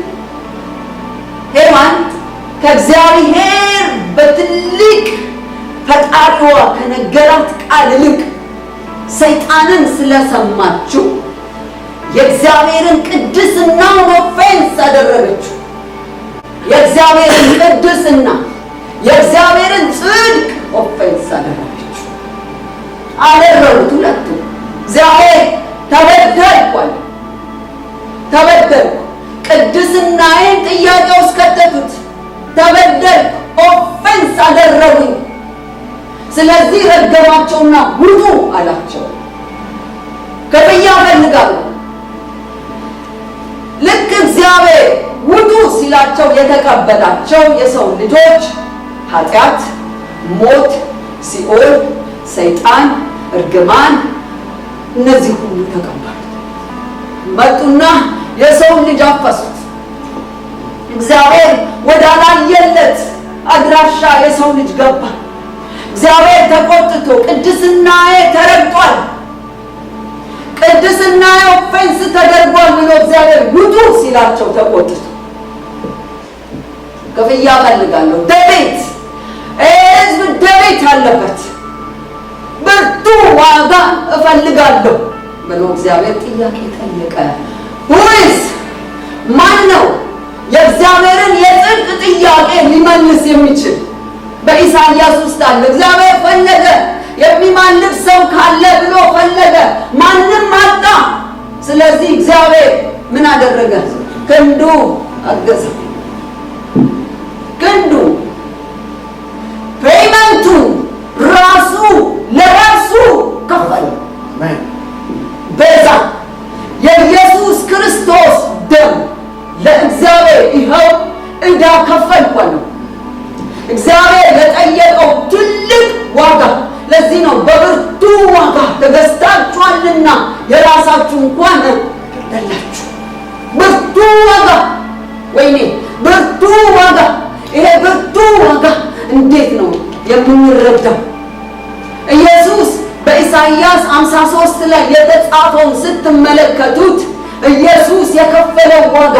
A: ሔዋን ከእግዚአብሔር በትልቅ ፈጣሪዋ ከነገራት ቃል ይልቅ ሰይጣንን ስለሰማችው የእግዚአብሔርን ቅድስና ኦፌንስ አደረገችው። የእግዚአብሔርን ቅድስና የእግዚአብሔርን ጽድቅ ኦፌንስ አደረገችው። አደረጉት ሁለቱም። እግዚአብሔር ተበደልኳል፣ ተበደልኩ፣ ቅድስናዬን ጥያቄ ውስጥ ከተቱት። ተበደልኩ፣ ኦፌንስ አደረጉኝ። ስለዚህ ረገማቸውና ውጡ አላቸው። ክፍያ እፈልጋለሁ። ልክ እግዚአብሔር ውጡ ሲላቸው የተቀበላቸው የሰው ልጆች ኃጢአት፣ ሞት፣ ሲኦል፣ ሰይጣን፣ እርግማን እነዚህ ሁሉ ተቀበሉ። መጡና የሰው ልጅ አፈሱት። እግዚአብሔር ወዳላየለት አድራሻ የሰው ልጅ ገባ። እግዚአብሔር ተቆጥቶ ቅድስናዬ ተረግጧል፣ ቅድስናዬ ኦፌንስ ተደርጓል ብሎ እግዚአብሔር ውጡ ሲላቸው ተቆጥቶ ክፍያ እፈልጋለሁ፣ ደቤት ሕዝብ ደቤት አለበት፣ ብርቱ ዋጋ እፈልጋለሁ ብሎ እግዚአብሔር ጥያቄ ጠየቀ። ሁይስ ማን ነው የእግዚአብሔርን የጽድቅ ጥያቄ ሊመልስ የሚችል? በኢሳይያስ ውስጥ አለ። እግዚአብሔር ፈለገ የሚማልድ ሰው ካለ ብሎ ፈለገ፣ ማንም አጣ። ስለዚህ እግዚአብሔር ምን አደረገ? ክንዱ አገዘ። ክንዱ ፔይመንቱ ራሱ ለራሱ ከፈለ። ቤዛ የኢየሱስ ክርስቶስ ደም ለእግዚአብሔር ይኸው ዕዳ ከፈልኳል። እግዚአብሔር ለጠየቀው ትልቅ ዋጋ። ለዚህ ነው በብርቱ ዋጋ ተገዝታችኋልና የራሳችሁ እንኳን አይደላችሁ። ብርቱ ዋጋ፣ ወይኔ ብርቱ ዋጋ። ይሄ ብርቱ ዋጋ እንዴት ነው የምንረዳው? ኢየሱስ በኢሳይያስ 53 ላይ የተጻፈውን ስትመለከቱት ኢየሱስ የከፈለው ዋጋ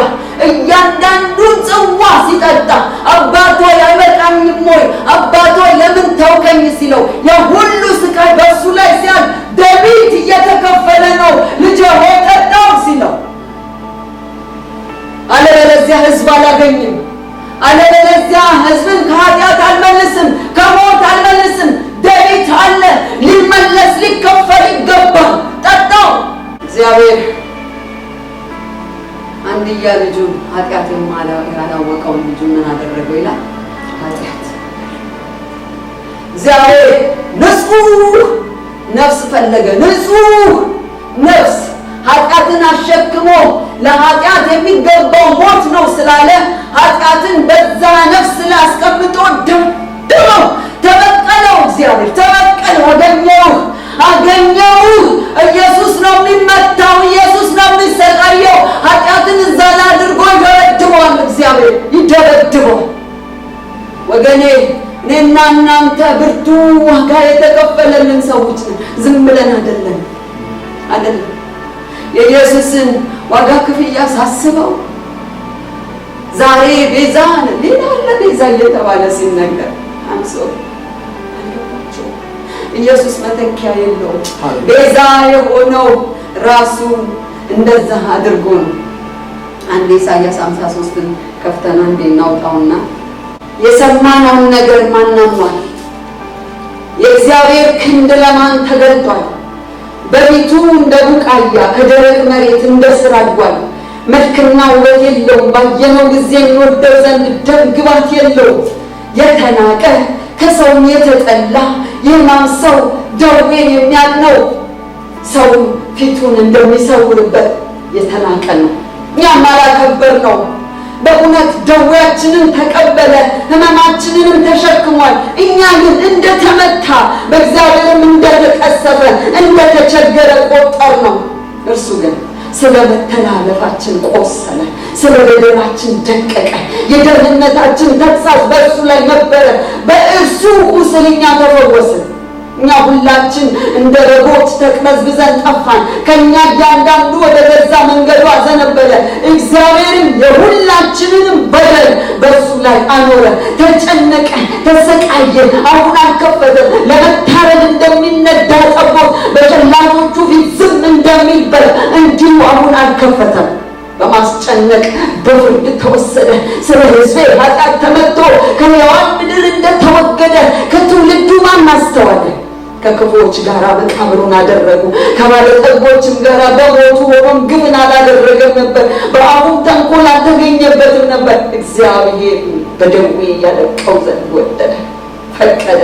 A: እያንዳንዱ ጽዋ ሲጠጣ አባቶ አይበቃኝም ወይ አባቶ ለምን ተውከኝ ሲለው የሁሉ ስቃይ በሱ ላይ ሲያል ደቢት እየተከፈለ ነው ልጄ ሆይ ጠጣው ሲለው፣ አለበለዚያ ሕዝብ አላገኝም፣ አለበለዚያ ሕዝብን ከኃጢአት አልመልስም፣ ከሞት አልመልስም። ደቢት አለ፣ ሊመለስ ሊከፈል ይገባል። ጠጣው። እግዚአብሔር አንድያ ልጁን ኃጢአት ያላወቀውን ልጁን ምን አደረገው ይላል? ኃጢአት። እግዚአብሔር ንጹህ ነፍስ ፈለገ። ንጹህ ነፍስ ኃጢአትን አሸክሞ ለኃጢአት የሚገባው ሞት ነው ስላለ ኃጢአትን በዛ ነፍስ ላይ አስቀምጦ ደምድመው ተበቀለው። እግዚአብሔር ተበቀለው። አገኘው። ኢየሱስ ነው የሚመታው፣ ኢየሱስ ነው የሚሰቃየው። ኃጢአትን እዛ ላይ አድርጎ ይደበድበዋል። እግዚአብሔር ይደበድበዋል። ወገኔ እኔና እናንተ ብርቱ ዋጋ የተከፈለልን ሰዎች ነን። ዝም ብለን አይደለም። የኢየሱስን ዋጋ ክፍያ ሳስበው ዛሬ ቤዛ ሌላ አለ ቤዛ እየተባለ ሲነገር አንሶ ኢየሱስ መተኪያ የለው። ቤዛ የሆነው ራሱ እንደዛ አድርጎ ነው። አንድ ኢሳይያስ 53ን ከፍተና እናውጣውና የሰማነውን ነገር ማናሟል? የእግዚአብሔር ክንድ ለማን ተገልጧል? በፊቱ እንደ ቡቃያ ከደረቅ መሬት እንደ ሥር አድጓል። መልክና ውበት የለውም፣ ባየነው ጊዜ እንወደው ዘንድ ደም ግባት የለውም። የተናቀ ከሰውም የተጠላ የሕማም ሰው ደዌን የሚያውቅ ነው። ሰው ፊቱን እንደሚሰውርበት የተናቀ ነው፣ እኛም አላከበር ነው። በእውነት ደዌያችንን ተቀበለ፣ ሕመማችንንም ተሸክሟል። እኛ ግን እንደተመታ በእግዚአብሔርም እንደተቀሰፈ እንደተቸገረ ቆጠር ነው። እርሱ ግን ስለ መተላለፋችን ቆሰለ፣ ስለ በደላችን ደቀቀ። የደህንነታችን ተግሣጽ በእርሱ ላይ ነበረ፣ በእርሱ ቁስል እኛ ተፈወስን። እኛ ሁላችን እንደ በጎች ተቅበዝብዘን ጠፋን። ከኛ እያንዳንዱ ወደ ገዛ መንገዱ አዘነበለ። እግዚአብሔርም የሁላችንንም በደል በእሱ ላይ አኖረ። ተጨነቀ፣ ተሰቃየ፣ አፉን አልከፈተም። ለመታረድ እንደሚነዳ ጠቦት በጭላቶቹ ፊት ዝም እንደሚል በግ እንዲሁ አፉን አልከፈተም። በማስጨነቅ በፍርድ ተወሰደ። ስለ ሕዝቤ ኃጢአት ተመትቶ ከሕያዋን ምድር እንደተወገደ ከትውልዱ ማን አስተዋለ? ከክፉዎች ጋር መቃብሩን አደረጉ፣ ከባለጠጎችም ጋር በሞቱ ሆኖም ግፍን አላደረገም ነበር፣ በአፉም ተንኮል አልተገኘበትም ነበር። እግዚአብሔር በደዌ ያለቀው ዘንድ ወደደ፣ ፈቀደ።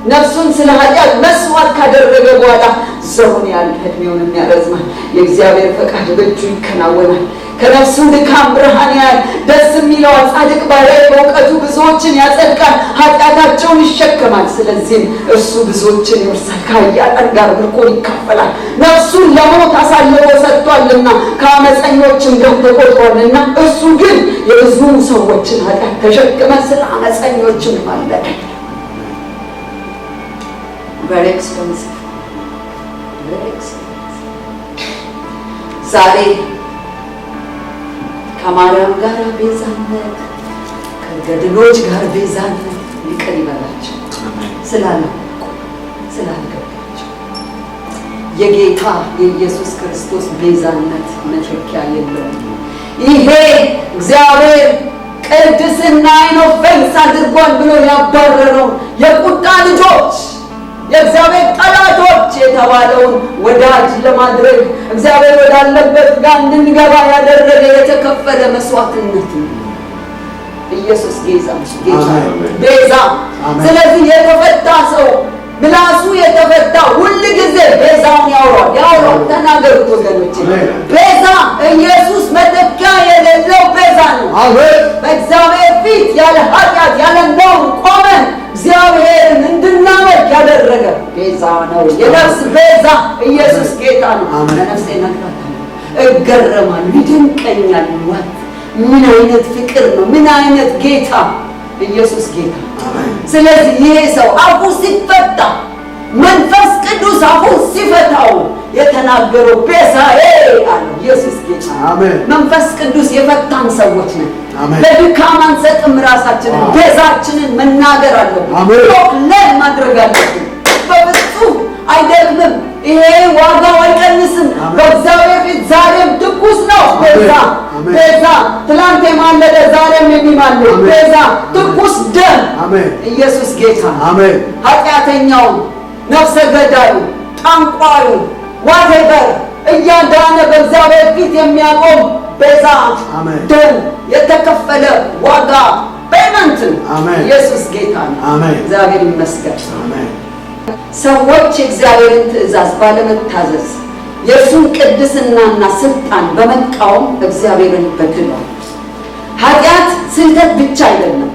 A: ነፍሱን ስለ ኃጢአት መስዋዕት ካደረገ በኋላ ዘሩን ያለ ዕድሜውን ያረዝማል። የእግዚአብሔር ፈቃድ በእጁ ይከናወናል። ከነፍሱ ድካም ብርሃን ያያል። ደስ የሚለዋል። ጻድቅ ባሪያ በእውቀቱ ብዙዎችን ያጸድቃል፣ ኃጢአታቸውን ይሸከማል። ስለዚህም እርሱ ብዙዎችን ይወርሳል፣ ከኃያላን ጋር ምርኮን ይካፈላል። ነፍሱን ለሞት አሳልፎ ሰጥቷልና ከአመፀኞችም ጋር ተቆጥሯልና። እርሱ ግን የብዙ ሰዎችን ኃጢአት ተሸክመ ስለ አመፀኞችም ማለደ። very expensive. ዛሬ ከማርያም ጋር ቤዛነት፣ ከገድሎች ጋር ቤዛነት ይቅር ይበላቸው ስላልገባቸው። የጌታ የኢየሱስ ክርስቶስ ቤዛነት መተኪያ የለውም። ይሄ እግዚአብሔር ቅድስናዬን ኦፌንስ አድርጓል ብሎ ያባረረው የቁጣ ልጆች የእግዚአብሔር ጠላቶች የተባለውን ወዳጅ ለማድረግ እግዚአብሔር ወዳለበት ጋር እንድንገባ ያደረገ የተከፈለ መስዋዕትነት ነው። ኢየሱስ ቤዛ። ስለዚህ የተፈታ ሰው ምላሱ የተፈታ ሁል ጊዜ ቤዛውን ያወራል። ተናገሩት ወገኖች። ቤዛ ኢየሱስ መተኪያ የሌለው ቤዛ ነው። በእግዚአብሔር ፊት ያለ ኃጢአት ያለ ነውር ቆመን እግዚአብሔርን እንድናመልክ ያደረገ ቤዛ ነው። የነፍስ ቤዛ ኢየሱስ ጌታ ነው። ለነፍሴ ነግራታለሁ፣ እገረማለሁ፣ ይደንቀኛል። ምን አይነት ፍቅር ነው! ምን አይነት ጌታ! ኢየሱስ ጌታ። ስለዚህ ይሄ ሰው አፉ ሲፈታ መንፈስ ቅዱስ አፉ ሲፈታው የተናገረው ቤዛዬ አለ። ኢየሱስ ጌታ። መንፈስ ቅዱስ የፈታን ሰዎች ነን። ለድካም አንሰጥም። ራሳችንን ቤዛችንን መናገር አለብን። ፕሮክሌም ማድረግ አለብን። በፍጹም አይደክምም። ይሄ ዋጋው አይቀንስም። በእግዚአብሔር ፊት ዛሬም ትኩስ ነው። ቤዛ ትላንት የማለደ ዛሬም የሚማልድ ቤዛ፣ ትኩስ ደም። ኢየሱስ ጌታ። ኃጢአተኛው፣ ነፍሰ ገዳዩ፣ ጠንቋዩ ዋቴበር እያዳነ በእግዚአብሔር ፊት የሚያቆም ቤዛ ደም የተከፈለ ዋጋ ፔመንት። ኢየሱስ ጌታ ነው። እግዚአብሔር ይመስገን። ሰዎች የእግዚአብሔርን ትእዛዝ ባለመታዘዝ የእርሱን ቅድስናና ስልጣን በመቃወም እግዚአብሔርን በድለዋል። ኃጢአት ስህተት ብቻ አይደለም፣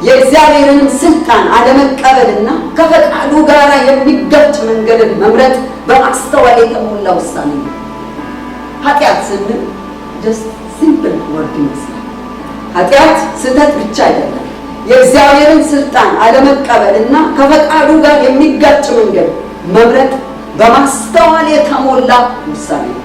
A: የእግዚአብሔርንም ስልጣን አለመቀበልና ከፈቃዱ ጋር የሚጋጭ መንገድን መምረጥ በማስተዋል የተሞላ ውሳኔ ነው። ኃጢአት ስንል ጀስት ሲምፕል ወርድ ይመስላል። ኃጢአት ስህተት ብቻ አይደለም፣ የእግዚአብሔርን ስልጣን አለመቀበልና ከፈቃዱ ጋር የሚጋጭ መንገድ መምረጥ በማስተዋል የተሞላ ውሳኔ ነው።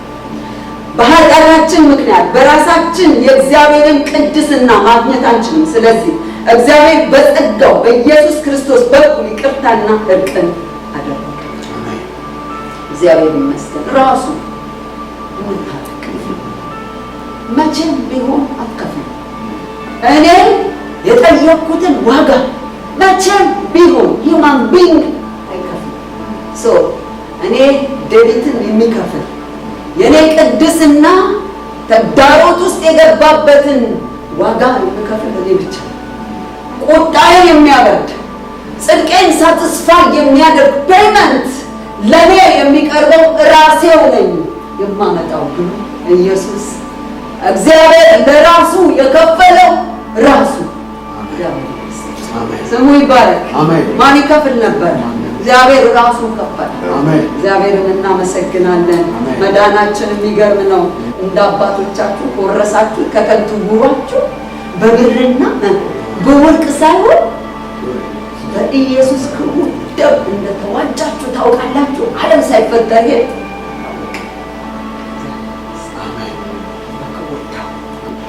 A: በኃጢአታችን ምክንያት በራሳችን የእግዚአብሔርን ቅድስና ማግኘት አንችልም። ስለዚህ እግዚአብሔር በጸጋው በኢየሱስ ክርስቶስ በኩል ይቅርታና እርቅን አደረገ። እግዚአብሔር ይመስገን። ራሱ መቼም ቢሆን አትከፍልም። እኔ የጠየቅኩትን ዋጋ መቼም ቢሆን ሂውማን ቢንግ አይከፍልም። እኔ ዴቢትን የሚከፍል የኔ ቅድስና ተግዳሮት ውስጥ የገባበትን ዋጋ የሚከፍል እኔ ብቻ። ቁጣዬን የሚያበርድ ጽድቄን ሳትስፋይ የሚያደርግ ፔመንት ለኔ የሚቀርበው ራሴው ነኝ የማመጣው ብሎ ኢየሱስ እግዚአብሔር ለራሱ የከፈለው ራሱ ስሙ ይባረክ። ማን ይከፍል ነበር? እግዚአብሔር ራሱ ከፈለ። እግዚአብሔርን እናመሰግናለን። መዳናችን የሚገርም ነው። እንደ አባቶቻችሁ ቆረሳችሁ ከከንቱ ጉሯችሁ በብርና በወርቅ ሳይሆን በኢየሱስ ክቡር ደም እንደተዋጃችሁ ታውቃላችሁ። ዓለም ሳይፈጠር ይሄ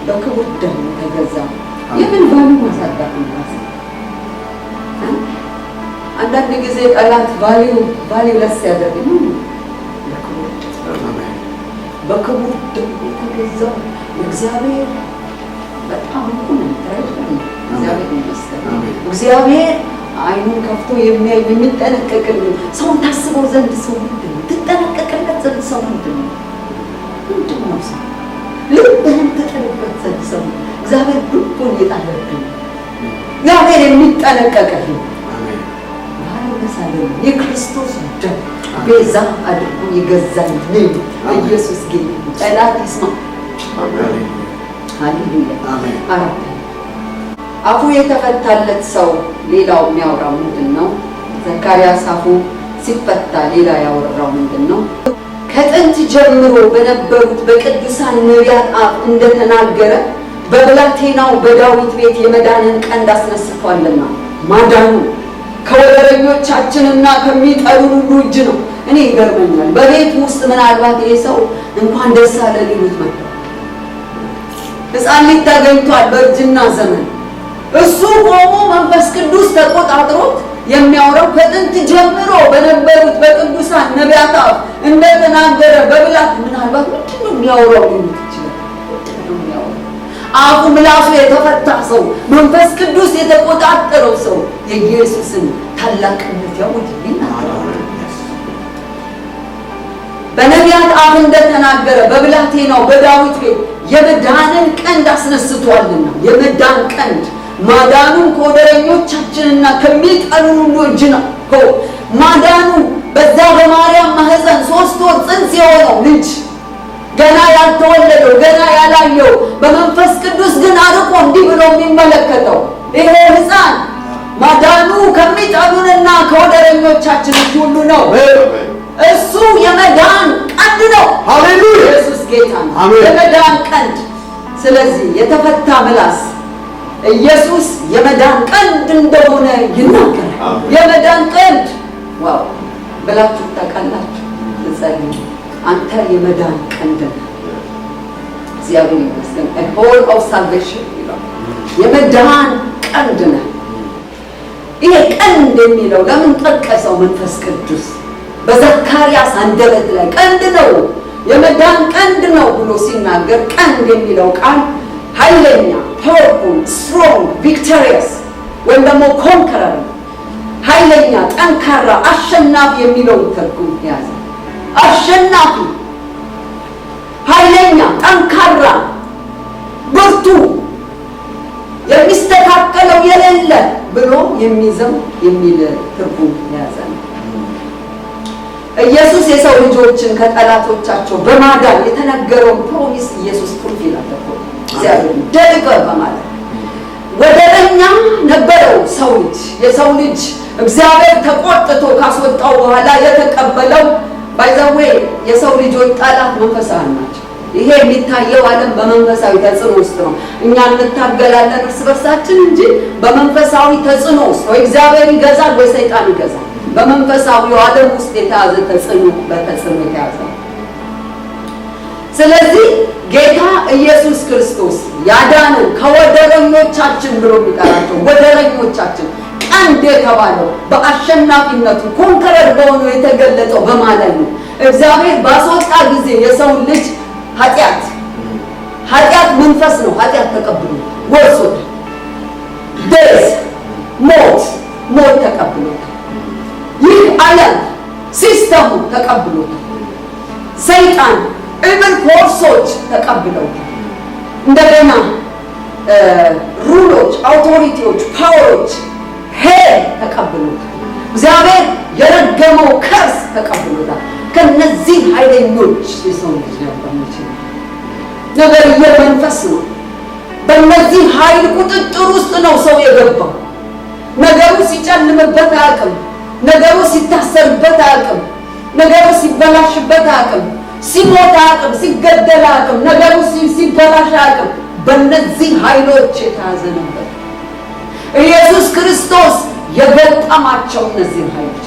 A: በክቡር ደም ተገዛ። የምን ባሉ ማሳጣት ነው? አንዳንድ ጊዜ ጠላት ቫልዩ ለስ ያደርግ ነው። በክቡር ደም የተገዛው እግዚአብሔር በጣም እንቁ ነው። እግዚአብሔር ይመስገን። እግዚአብሔር አይኑን ከፍቶ የሚያይ የሚጠነቀቅልን ሰውን ታስበው ዘንድ ሰው ምንድን ነው? ትጠነቀቅለት ዘንድ ሰው ምንድን ነው? ሰው ልብህን ትጥልበት ዘንድ ሰው እግዚአብሔር ልቡን የጣለብን እግዚአብሔር የሚጠነቀቅልን የክርስቶስ ደም ቤዛ አድርጎ የገዛን ኢየሱስ ጌታ ጠላት ይስማ። ሃሌሉያ። አራት አፉ የተፈታለት ሰው ሌላው የሚያወራው ምንድን ነው? ዘካርያስ አፉ ሲፈታ ሌላ ያወራው ምንድን ነው? ከጥንት ጀምሮ በነበሩት በቅዱሳን ነቢያት አፍ እንደተናገረ በብላቴናው በዳዊት ቤት የመዳንን ቀንድ አስነስቷልና ማዳኑ ከወደረኞቻችንና ከሚጠሉን ሁሉ እጅ ነው። እኔ ይገርመኛል። በቤት ውስጥ ምናልባት ይሄ ሰው እንኳን ደስ አለ ሊሉት መጣ። ሕፃን ልጅ ተገኝቷል በእርጅና ዘመን። እሱ ቆሞ መንፈስ ቅዱስ ተቆጣጥሮት የሚያወራው ከጥንት ጀምሮ በነበሩት በቅዱሳን ነቢያት አፍ እንደተናገረ በብላት ምናልባት ምንድን ነው የሚያወራው ሊሉት ይችላል። አፉ ምላሱ የተፈታ ሰው መንፈስ ቅዱስ የተቆጣጠረው ሰው የኢየሱስን ታላቅነት ያውጅልኝ። በነቢያት አፍ እንደተናገረ በብላቴናው በዳዊት ቤት የመዳንን ቀንድ አስነስቷልና የመዳን ቀንድ ማዳኑን ከወደረኞቻችንና ከሚጠሉን ሁሉ እጅ ነው። ማዳኑ በዛ በማርያም ማህፀን 3 ወር ጽንስ የሆነው ልጅ ገና ያልተወለደው ገና ያላየው በመንፈስ ቅዱስ ግን አርቆ እንዲህ ብሎ የሚመለከተው ይሄ ሕፃን ማዳኑ ከሚጠሉንና ከወደረኞቻችን ሁሉ ነው። እሱ የመዳን ቀንድ ነው። ሃሌሉያ! ኢየሱስ ጌታ ነው። የመዳን ቀንድ። ስለዚህ የተፈታ ምላስ ኢየሱስ የመዳን ቀንድ እንደሆነ ይናገራል። የመዳን ቀንድ ዋው ብላችሁ ታውቃላችሁ። ስለዚህ አንተ የመዳን ቀንድ ነህ። እግዚአብሔር ይመስገን። a whole of salvation ይላል። የመዳን ቀንድ ነህ። ይሄ ቀንድ የሚለው ለምን ጠቀሰው መንፈስ ቅዱስ? በዘካርያስ አንደበት ላይ ቀንድ ነው የመዳን ቀንድ ነው ብሎ ሲናገር ቀንድ የሚለው ቃል ኃይለኛ፣ ፓወርፉል፣ ስትሮንግ፣ ቪክቶሪየስ ወይም ደግሞ ኮንከረር፣ ኃይለኛ፣ ጠንካራ፣ አሸናፊ የሚለውን ትርጉም ያዘ። አሸናፊ፣ ኃይለኛ፣ ጠንካራ፣ ብርቱ፣ የሚስተካከለው የሌለ ብሎ የሚይዘው የሚል ትርጉም ያዘ ነው። ኢየሱስ የሰው ልጆችን ከጠላቶቻቸው በማዳን የተነገረውን ፕሮሚስ ኢየሱስ ፉልፊል አደረገው። እግዚአብሔር ደልቀው በማለት ወደረኛ ነበረው ሰው ልጅ። የሰው ልጅ እግዚአብሔር ተቆጥቶ ካስወጣው በኋላ የተቀበለው ባይዘዌ የሰው ልጆች ጠላት መንፈሳዊ ናቸው። ይሄ የሚታየው ዓለም በመንፈሳዊ ተጽዕኖ ውስጥ ነው። እኛ እንታገላለን እርስ በርሳችን እንጂ በመንፈሳዊ ተጽዕኖ ውስጥ ወይ እግዚአብሔር ይገዛል ወይ ሰይጣን ይገዛል። በመንፈሳዊው ዓለም ውስጥ የተያዘ ተጽዕኖ በተጽዕኖ የተያዘ። ስለዚህ ጌታ ኢየሱስ ክርስቶስ ያዳነን ከወደረኞቻችን ብሎ የሚጠራቸው ወደረኞቻችን ቀንድ የተባለው በአሸናፊነቱ ኮንከረር በሆነው የተገለጠው በማለት ነው። እግዚአብሔር ባስወጣ ጊዜ የሰው ልጅ ኃጢአት መንፈስ ነው። ኃጢአት ተቀብሎ ወርሶት ደስ ሞት ተቀብሎታል። ይህ ዓለም ሲስተሙ ተቀብሎታል። ሰይጣን ኢቭን ፎርሶች ተቀብለውታል። እንደገና ሩሎች፣ አውቶሪቲዎች፣ ፓወሮች ተቀብሎታል። እግዚአብሔር የረገመው ከርስ ተቀብሎታል። ከነዚህ ኃይለኞች የሰው ልጅ ያባመች ነገር የመንፈስ ነው። በእነዚህ ኃይል ቁጥጥር ውስጥ ነው ሰው የገባው። ነገሩ ሲጨልምበት አያውቅም። ነገሩ ሲታሰርበት አያውቅም። ነገሩ ሲበላሽበት አያውቅም። ሲሞት አያውቅም። ሲገደል አያውቅም። ነገሩ ሲበላሽ አያውቅም። በእነዚህ ኃይሎች የተያዘ ነበር። ኢየሱስ ክርስቶስ የገጠማቸው እነዚህ ኃይሎች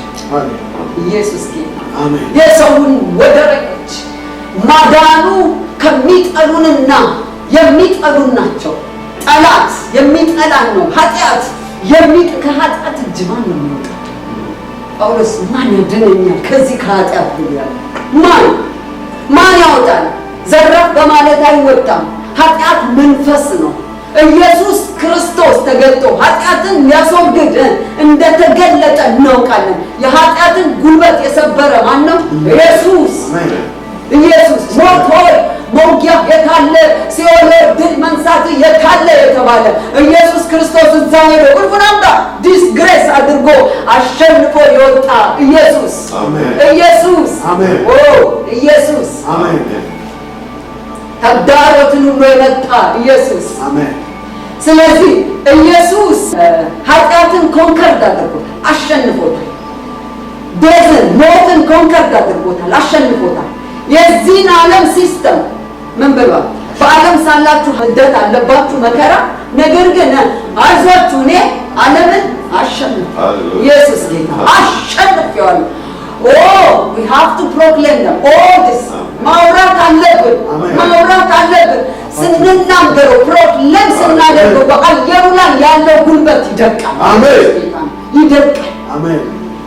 A: ኢየሱስ ጌታ የሰውን ወደረኞች ማዳኑ ከሚጠሉንና የሚጠሉን ናቸው። ጠላት የሚጠላን ነው። ኃጢአት ከኃጢአት እጅ ማን ነው የሚወጣው? ጳውሎስ ማን ያድነኛል ከዚህ ከኃጢአት ብሏል። ማን ያወጣል? ዘራፍ በማለት አይወጣም። ኃጢአት መንፈስ ነው። ኢየሱስ ክርስቶስ ተገልጦ ኃጢአትን ሊያስወግድ እንደተገለጠ እናውቃለን። የኃጢአትን ጉልበት የሰበረ ማን ነው? ኢየሱስ። ሞት ሆይ መውጊያ የታለ? ሲኦል ድል መንሳት የታለ? የተባለ ኢየሱስ ክርስቶስ እዛ ሄዶ ቁልፉን አምጣ ዲስግሬስ አድርጎ አሸንፎ የወጣ ኢየሱስ። ተግዳሮትን ሁሉ የመጣ ኢየሱስ። ስለዚህ ኢየሱስ ኃጢአትን ኮንከርድ አድርጎታል፣ አሸንፎታል። ሞትን ኮንከርድ አድርጎታል፣ አሸንፎታል። የዚህን ዓለም ሲስተም ምን ብሏል? በዓለም ሳላችሁ ስደት አለባችሁ መከራ፣ ነገር ግን አይዟችሁ እኔ ዓለምን አሸንፋለሁ። ኢየሱስ ጌታ አሸንፌዋለሁ። we have to proclaim them all this ማውራት አለብን። ስንናገረው ፕሮክሌም ስናደርገው በአየሩ ላይ ያለው ጉልበት ይደቃል።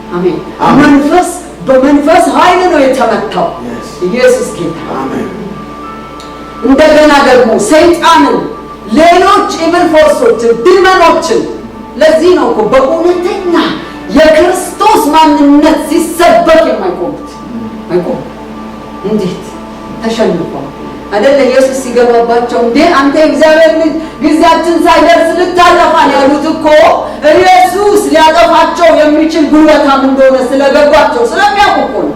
A: አሜን። በመንፈስ ኃይል ነው የተመታው። ኢየሱስ ጌታ። እንደገና ደግሞ ሰይጣንን፣ ሌሎች ኢቭል ፎርሶችን፣ ዲመኖችን ለዚህ ነው እኮ በእውነተኛ የክርስቶስ ማንነት ሲሰበክ የማይቆሙት እንዴት ተሸንፏል አይደለ? ኢየሱስ ሲገባባቸው እንዴ አንተ እግዚአብሔር ልጅ ጊዜያችን ሳይደርስ ልታጠፋን ያሉት እኮ ኢየሱስ ሊያጠፋቸው የሚችል ጉልበታም እንደሆነ ስለገባቸው ስለሚያውቁ ነው።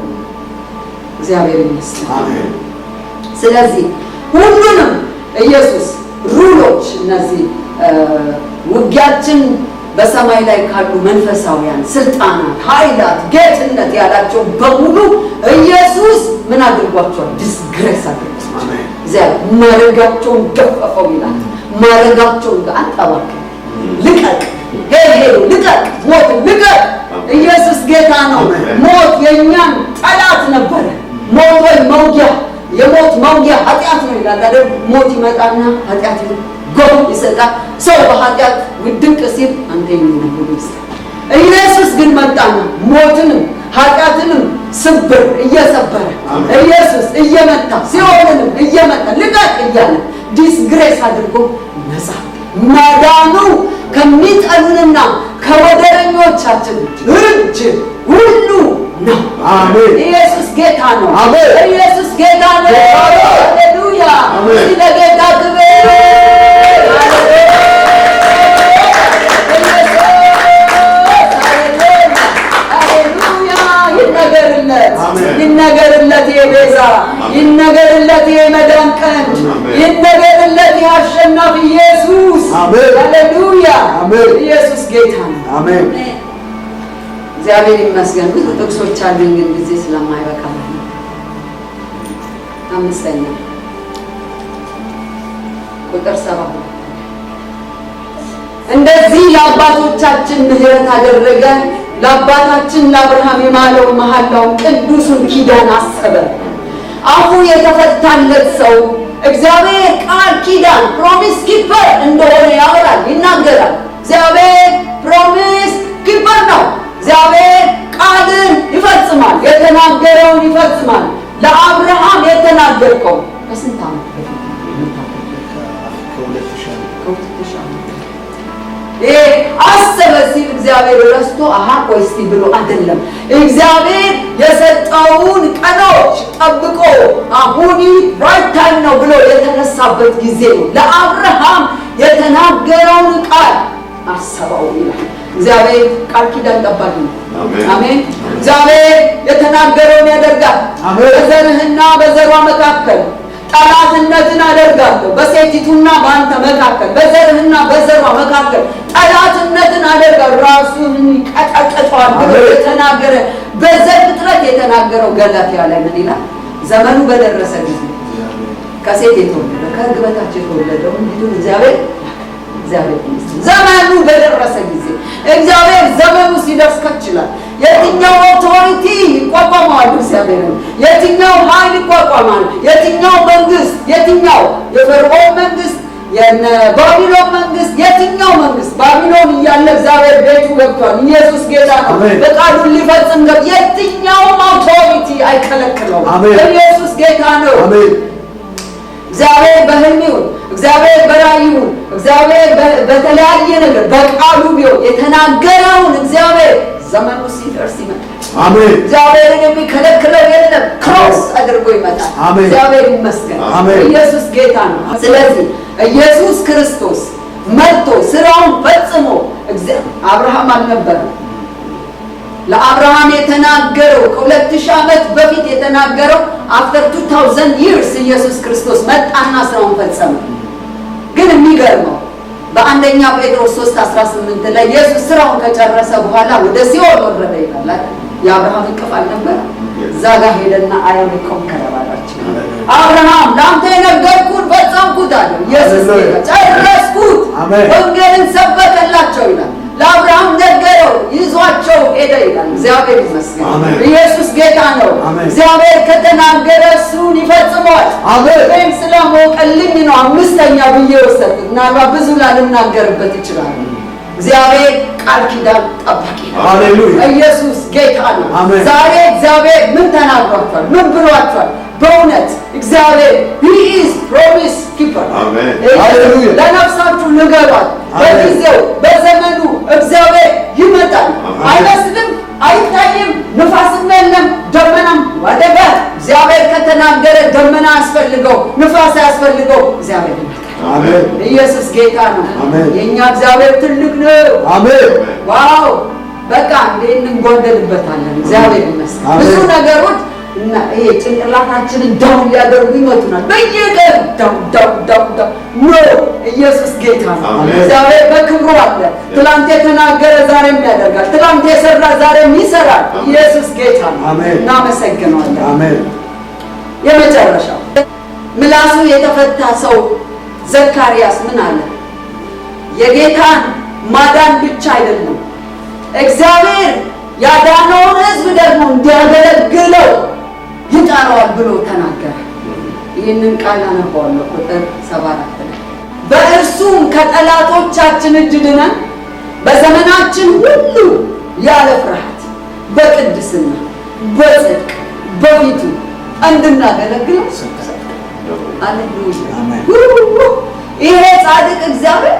A: እግዚአብሔር ይመስገን። ስለዚህ ሁሉንም ኢየሱስ ሩሎች፣ እነዚህ ውጊያችን በሰማይ ላይ ካሉ መንፈሳውያን ስልጣናት፣ ኃይላት፣ ጌትነት ያላቸው በሙሉ ኢየሱስ ምን አድርጓቸዋል? ዲስግሬስ አድርጓቸዋል። እግዚአብሔር ማረጋቸውን ገፈፈው ይላል። ማረጋቸውን አንጠባክ፣ ልቀቅ፣ ሄዱ፣ ልቀቅ፣ ሞት ልቀቅ። ኢየሱስ ጌታ ነው። ሞት የኛም ጠላት ነበረ። ሞት ወይ መውጊያ፣ የሞት መውጊያ ኃጢአት ነው ይላል አይደል? ሞት ይመጣና ኃጢአት ጎል ይሰጣል። ሰው በኃጢአት ውድቅ ሲል አንተ የሚነግሩ ይስጣል። ኢየሱስ ግን መጣና ሞትንም ኃጢአትንም ስብር እየሰበረ ኢየሱስ እየመታ ሲኦልንም እየመታ ልቀቅ እያለ ዲስግሬስ አድርጎ ነፃ ማዳኑ ከሚጠሉንና ከወደረኞቻችን እጅ ሁሉ ነው። አሜን። ኢየሱስ ጌታ ነው። አሜን። ኢየሱስ ጌታ ነው። ሃሌሉያ። ለጌታ ክብር ይነገርለት የቤዛ ይነገርለት የመዳን ቀን ይነገርለት የአሸናፊ ኢየሱስ። ሃሌሉያ። ኢየሱስ ጌታ ነው። አሜን። እግዚአብሔር ይመስገን። ብዙ ጥቅሶች አሉኝ ግን ጊዜ ስለማይበቃ ነው። አምስተኛ ቁጥር 7 እንደዚህ ለአባቶቻችን ምሕረት አደረገ፣ ለአባታችን ለአብርሃም የማለው መሐላውን ቅዱሱን ኪዳን አሰበ። አፉ የተፈታለት ሰው እግዚአብሔር ቃል ኪዳን ፕሮሚስ ኪፐር እንደሆነ ያወራል፣ ይናገራል። እግዚአብሔር ፕሮሚስ ኪፐር ነው። እግዚአብሔር ቃልን ይፈጽማል፣ የተናገረውን ይፈጽማል። ለአብርሃም የተናገርከው ከስንት ዓመት በፊት አሰበ ሲል እግዚአብሔር ረስቶ ቆይ እስቲ ብሎ አይደለም። እግዚአብሔር የሰጠውን ቀኖች ጠብቆ አሁን ራይት ታይም ነው ብሎ የተነሳበት ጊዜ ነው። ለአብርሃም የተናገረውን ቃል አሰበው ይላል። እግዚአብሔር ቃል ኪዳን ጠባቂ ነው። አሜን። እግዚአብሔር የተናገረውን ያደርጋል። በዘርህና በዘሯ መካከል ጠላትነትን አደርጋለሁ። በሴቲቱና በአንተ መካከል፣ በዘርህና በዘሯ መካከል ጠላትነትን አደርጋለሁ። ራሱን ይቀጠቅጠዋል ብሎ የተናገረ በዘር ፍጥረት የተናገረው ገላትያ ላይ ምን ይላል? ዘመኑ በደረሰ ጊዜ ከሴት የተወለደ ከሕግ በታች የተወለደው እንዲሁ እግዚአብሔር እግዚአብሔር ይመስገን። ዘመኑ በደረሰ ጊዜ እግዚአብሔር ዘመኑ ሲደርስ ከችላል። የትኛው ኦቶሪቲ ይቋቋማል? እግዚአብሔር የትኛው ኃይል ይቋቋማል? የትኛው መንግስት? የትኛው የፈርዖን መንግስት፣ የባቢሎን መንግስት፣ የትኛው መንግስት? ባቢሎን እያለ እግዚአብሔር ቤቱ ገብቷል። ኢየሱስ ጌታ ነው። በቃሉን ሊፈጽም የትኛውም አውቶሪቲ አይከለክለውም። ኢየሱስ ጌታ ነው። እግዚአብሔር በህልም ይሁን፣ እግዚአብሔር በራእይ ይሁን፣ እግዚአብሔር በተለያየ ነገር በቃሉ ቢሆን የተናገረውን እግዚአብሔር ዘመኑ ሲደርስ ይመጣል። አሜን። እግዚአብሔርን የሚከለክለው የለም። ክሮስ አድርጎ ይመጣል። እግዚአብሔር ይመስገን። ኢየሱስ ጌታ ነው። ስለዚህ ኢየሱስ ክርስቶስ መጥቶ ስራውን ፈጽሞ አብርሃም አልነበረም። ለአብርሃም የተናገረው ከ2000 ዓመት በፊት የተናገረው አፍተር 2000 years ኢየሱስ ክርስቶስ መጣና ስራውን ፈጸመ። ግን የሚገርመው በአንደኛ ጴጥሮስ 3:18 ላይ ኢየሱስ ስራውን ከጨረሰ በኋላ ወደ ሲኦል ወረደ ይላል። የአብርሃም እቅፍ አልነበረ? እዛ ጋር ሄደና አያም ኮንከረባላችሁ አብርሃም ለአንተ የነገርኩት ፈጸምኩት አለ። ኢየሱስ ጨረስኩት፣ ወንጌልን ሰበከላቸው ይላል። ለአብርሃም ነገረው፣ ይዟቸው ሄደ ይላል። እግዚአብሔር ይመስገን። ኢየሱስ ጌታ ነው። እግዚአብሔር ከተናገረ እሱን ይፈጽመዋል። አሜን። ስለሞቀልኝ ነው አምስተኛ ብዬ ወሰድኩት። ምናልባት ብዙ ላልናገርበት ይችላል። እግዚአብሔር ቃል ኪዳን ጠባቂ ነው። ሃሌሉያ! ኢየሱስ ጌታ ነው። ዛሬ እግዚአብሔር ምን ተናግሯቸዋል? ምን ብሏቸዋል? በእውነት እግዚአብሔር he is promise keeper። አሜን። ሃሌሉያ! ለነፍሳችሁ ንገሯት። በጊዜው በዘመኑ እግዚአብሔር ይመጣል። አይመስልም፣ አይታይም፣ ንፋስም የለም፣ ደመናም ወደጋ። እግዚአብሔር ከተናገረ ደመና ያስፈልገው፣ ንፋስ ያስፈልገው፣ እግዚአብሔር ይመጣል። አሜን። ኢየሱስ ጌታ ነው። የኛ እግዚአብሔር ትልቅ ነው። አሜን። ዋው! በቃ እንዴት እንጓደልበታለን። እግዚአብሔር ይመስገን። ብዙ ነገሮች እና ይሄ ጭንቅላታችንን ዳውን ሊያደርጉ ይመጡናል። በየቀን ዳው ኖ ኢየሱስ ጌታ ነው። እግዚአብሔር በክብሩ አለ። ትላንት የተናገረ ዛሬም ያደርጋል። ትላንት የሰራ ዛሬም ይሰራል። ኢየሱስ ጌታ ነው። እናመሰግነዋለን። አሜን። የመጨረሻው ምላሱ የተፈታ ሰው ዘካርያስ ምን አለ? የጌታን ማዳን ብቻ አይደለም እግዚአብሔር ያዳነውን ሕዝብ ደግሞ እንዲያገለግለው ይጠራዋል ብሎ ተናገረ። ይህንን ቃል አነበዋለሁ ቁጥር 74 ላይ በእርሱም ከጠላቶቻችን እጅ ድነን በዘመናችን ሁሉ ያለ ፍርሃት በቅድስና በጽድቅ በፊቱ እንድናገለግለው ሃሌሉያ! ይሄ ጻድቅ እግዚአብሔር፣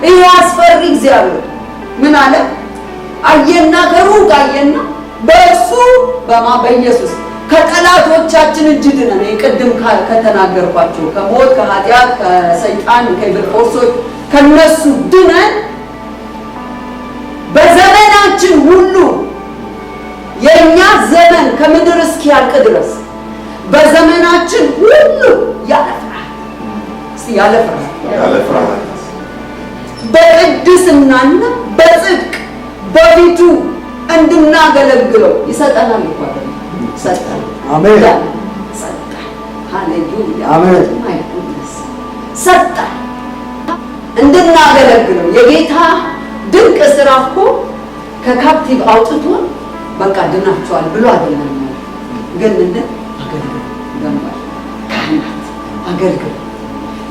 A: ይሄ አስፈሪ እግዚአብሔር ምን አለ? አየና ከሩቅ አየና በእርሱ በኢየሱስ ከጠላቶቻችን እጅ ድነን፣ ቅድም ከተናገርኳቸው ከሞት ከኃጢአት ከሰይጣን ከብርቆሶች ከነሱ ድነን በዘመናችን ሁሉ የኛ ዘመን ከምድር እስኪያልቅ ድረስ በዘመናችን ሁሉ ያለ ፍርሃት በቅድስናና በጽድቅ በፊቱ እንድናገለግለው ይሰጠናል። ይሰጠናል። አሜን። ሰጠን። ሃሌሉያ! አሜን። ሰጠን እንድናገለግለው። የጌታ ድንቅ ስራ እኮ ከካፕቲቭ አውጥቶ በቃ ድናቸዋል ብሎ አይደለም። ግን ካህናት አገልግል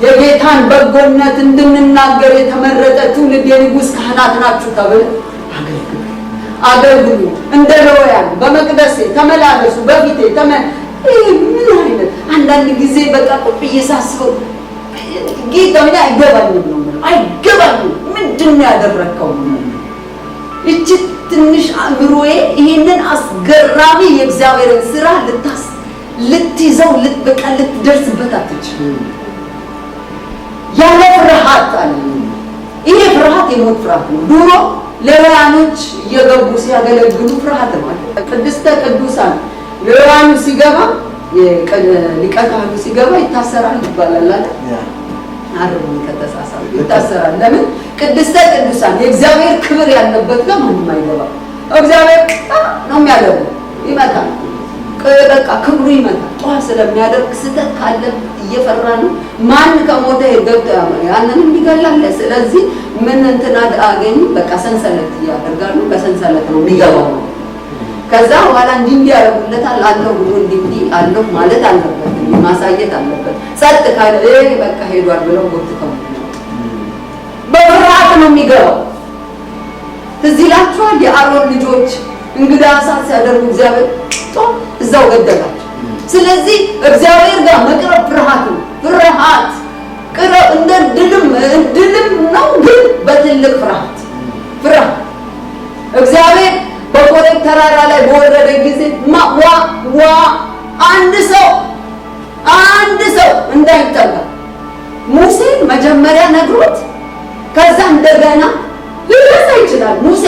A: የጌታን በጎነት እንድንናገር የተመረጠ ትውልድ የንጉሥ ካህናት ናችሁ ተብለ አገልግሉ። እንደ ሌዋውያን በመቅደሴ ተመላለሱ፣ በፊቴ ምን አይነት አንዳንድ ጊዜ በቃ ቁጥዬ ሳስበው ጌታው ላይ አይገባኝም ነው አይገባኝም። ምንድን ነው ያደረከው? እቺ ትንሽ አእምሮዬ ይሄንን አስገራሚ የእግዚአብሔርን ስራ ልትይዘው በቃ ልትደርስበት አትችልም። ያለ ፍርሃት አለ። ይሄ ፍርሃት የሞት ፍርሃት ነው። ድሮ ሌዋውያኖች እየገቡ ሲያገለግሉ ፍርሃት ነው። ቅድስተ ቅዱሳን ሌዋውያኑ ሲገባ ሊቀ ካህኑ ሲገባ ይታሰራል ይባላል አይደል? አርቡን ከተሳሳሉ ይታሰራል። ለምን? ቅድስተ ቅዱሳን የእግዚአብሔር ክብር ያለበት ጋር ማንም አይገባም። እግዚአብሔር ነው የሚያደርገው። ይመጣል፣ በቃ ክብሩ ይመጣል። ጧት ስለሚያደርግ ስህተት ካለ እየፈራ ነው። ማን ከሞተ ገብቶ ያንን ይገላል። ስለዚህ ምን እንትና አገኝ በቃ ሰንሰለት ያደርጋሉ። በሰንሰለት ነው የሚገባው። ከዛ በኋላ እንዲህ ያደርጉለታል አለው ብሎ እንዲህ አለው ማለት አለበት፣ ማሳየት አለበት። ጸጥ ካለ በቃ ሄዷል ብለው ወጥተው በፍርሃት ነው የሚገባው። ትዝ ይላችኋል የአሮን ልጆች እንግዳ እሳት ሲያደርጉ እግዚአብሔር እዛው ገደላቸው። ስለዚህ እግዚአብሔር ጋር መቅረብ ፍርሃት ነው። ፍርሃት ቅረብ እንደ ድልም ነው፣ ግን በትልቅ ፍርሃት እግዚአብሔር በኮሬብ ተራራ ላይ በወረደ ጊዜ አንድ ሰው እንዳይጠጋ ሙሴ መጀመሪያ ነግሮት ከዛ እንደገና ሊረሳ ይችላል። ሙሴ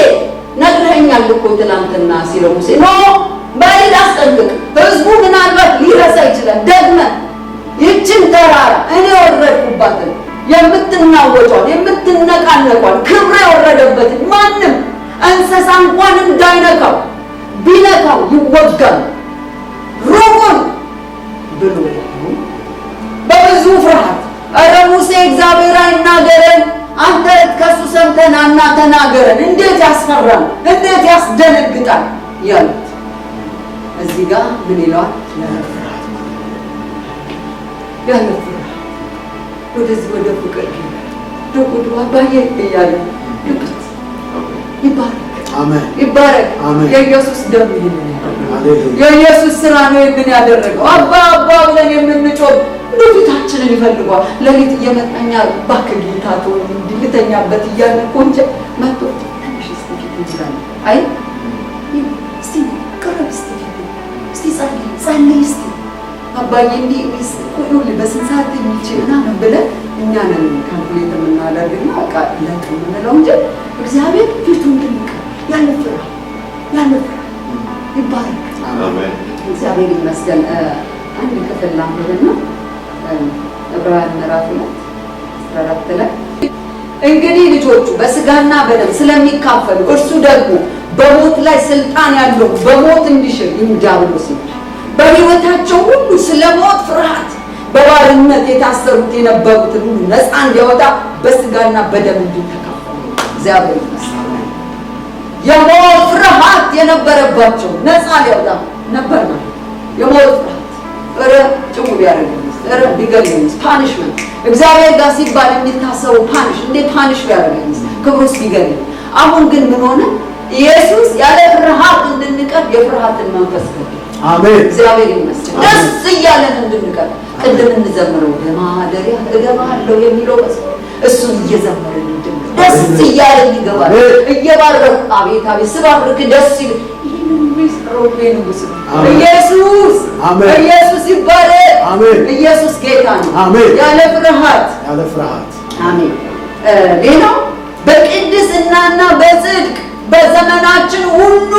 A: ነግረኸኛል እኮ ትናንትና ሲለው ሙሴ ኖ በሌላ አስጠንቅቅ፣ ህዝቡ ምናልባት ሊረሳ ይችላል። ደግመህ ይህችን ተራራ እኔ ወረድኩባትን የምትናወጧል የምትነቃነቋል ክብረ የወረደበትን ማንም እንስሳ እንኳን እንዳይነካው፣ ቢነካው ይወጋል ሩቁን ብሎ በብዙ ፍርሃት ኧረ ሙሴ እግዚአብሔር አይናገረን፣ አንተ ከሱ ሰምተናና ተናገረን፣ እንዴት ያስፈራል፣ እንዴት ያስደነግጣል ያሉት። እዚህ ጋር ምን ይለዋል? ያለ ፍርሃት ወደዚህ ወደ ፍቅር ደጉድ አባዬ እያለ ልብት ይባረክ። አሜን ይባረክ። የኢየሱስ ደም ይሄንን የኢየሱስ ስራ ነው ይሄንን ያደረገው። አባ ብለን የምንጮህ ፊታችንን ይፈልጓል። ለሊት እየመጣኛ እባክህ ጌታ ተወኝ እንድልተኛበት እያለ ቆንጆ መጥቶ ትንሽ ይችላል። አይ እስቲ ቀረብ እስቲ ጸልይ እስቲ አባዬ እንዲህ ቆዩል በስንት ሰዓት የሚችልና ነው ብለን እኛ ነን ካልኩሌት የምናደርግና በቃ ለጥ የምንለው እንጂ እግዚአብሔር ፊቱን ድንቅ ያለ ፍርሃት ይባረክ። አሜን እግዚአብሔር ይመስገን። አንድ ክፍል ላንብብና ዕብራውያን ምዕራፍ 2:14 ላይ እንግዲህ ልጆቹ በስጋና በደም ስለሚካፈሉ እርሱ ደግሞ በሞት ላይ ስልጣን ያለው በሞት እንዲሽር ዲያብሎስ በሕይወታቸው ሁሉ ስለ ሞት ፍርሃት በባርነት የታሰሩት የነበሩትን ሁሉ ነፃ እንዲያወጣ በስጋና በደም እንዲተካፈሉ እግዚአብሔር ይመስገን። የሞት ፍርሃት የነበረባቸው ነፃ ሊያወጣ ነበር ማለት የሞት ፍርሃት ጭው ቢያደርግ ቢገለኝስ ፓኒሽመንት እግዚአብሔር ጋር ሲባል የሚታሰቡ ፓኒሽ ቢያደርገኝስ ክብሩስ ቢገለኝ። አሁን ግን ምን ሆነ? ኢየሱስ ያለ ፍርሃት እንድንቀር የፍርሃትን መንፈስ ገደለ። አሜን እግዚአብሔር ይመስገን። ደስ እያለን እንድንቀር ቅድም እንዘምረው በማደሪያ እገባለሁ የሚለው እሱን እየዘመርን እንድንቀር ደስ እያለን ይገባል። እየባረኩ አቤት ስባርክ ደስ ይል ኢየሱስ ይባረክ። ኢየሱስ ጌታ ነው። ያለ ፍርሃት አሜን። ሌላው በቅድስናና በጽድቅ በዘመናችን ሁሉ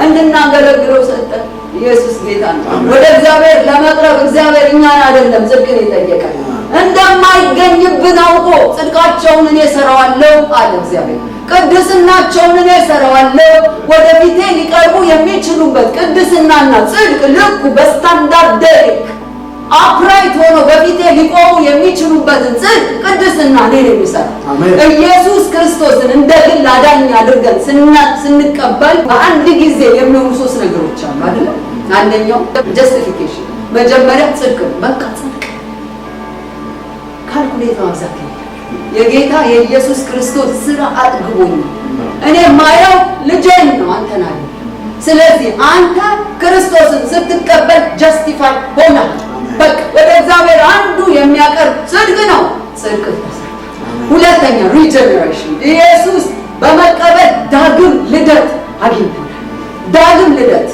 A: እንድናገለግለው ሰጠን። ኢየሱስ ጌታ ነው። ወደ እግዚአብሔር ለመቅረብ እግዚአብሔር እኛን አይደለም ጽድቅን የጠየቀን። እንደማይገኝብን አውቆ ጽድቃቸውን እኔ እሰራዋለሁ አለ እግዚአብሔር። ቅድስናቸውን እኔ እሰራዋለሁ። ወደፊቴ ሊቀርቡ የሚችሉበት ቅድስናና ጽድቅ ልኩ በስታንዳርድ አፕራይት ሆኖ በፊቴ ሊቆሙ የሚችሉበትን ጽድቅ ቅድስና እኔ ነው የምሰራው። ኢየሱስ ክርስቶስን እንደ ግል አዳኝ አድርገን ስንቀበል በአንድ ጊዜ የሚሆኑ 3 ነገሮች አሉ አይደል? አንደኛው ጀስቲፊኬሽን፣ መጀመሪያ ጽድቅ በቃ ጽድቅ ካልኩሌት ማብዛት የጌታ የኢየሱስ ክርስቶስ ስራ አጥግቦኝ እኔ ማየው ልጄን ነው አንተና። ስለዚህ አንተ ክርስቶስን ስትቀበል ጀስቲፋይ ሆነሃል። በቃ ወደ እግዚአብሔር አንዱ የሚያቀርብ ጽድቅ ነው። ጽድቅ ሁለተኛ ሪጀነሬሽን፣ ኢየሱስ በመቀበል ዳግም ልደት አግኝተናል። ዳግም ልደት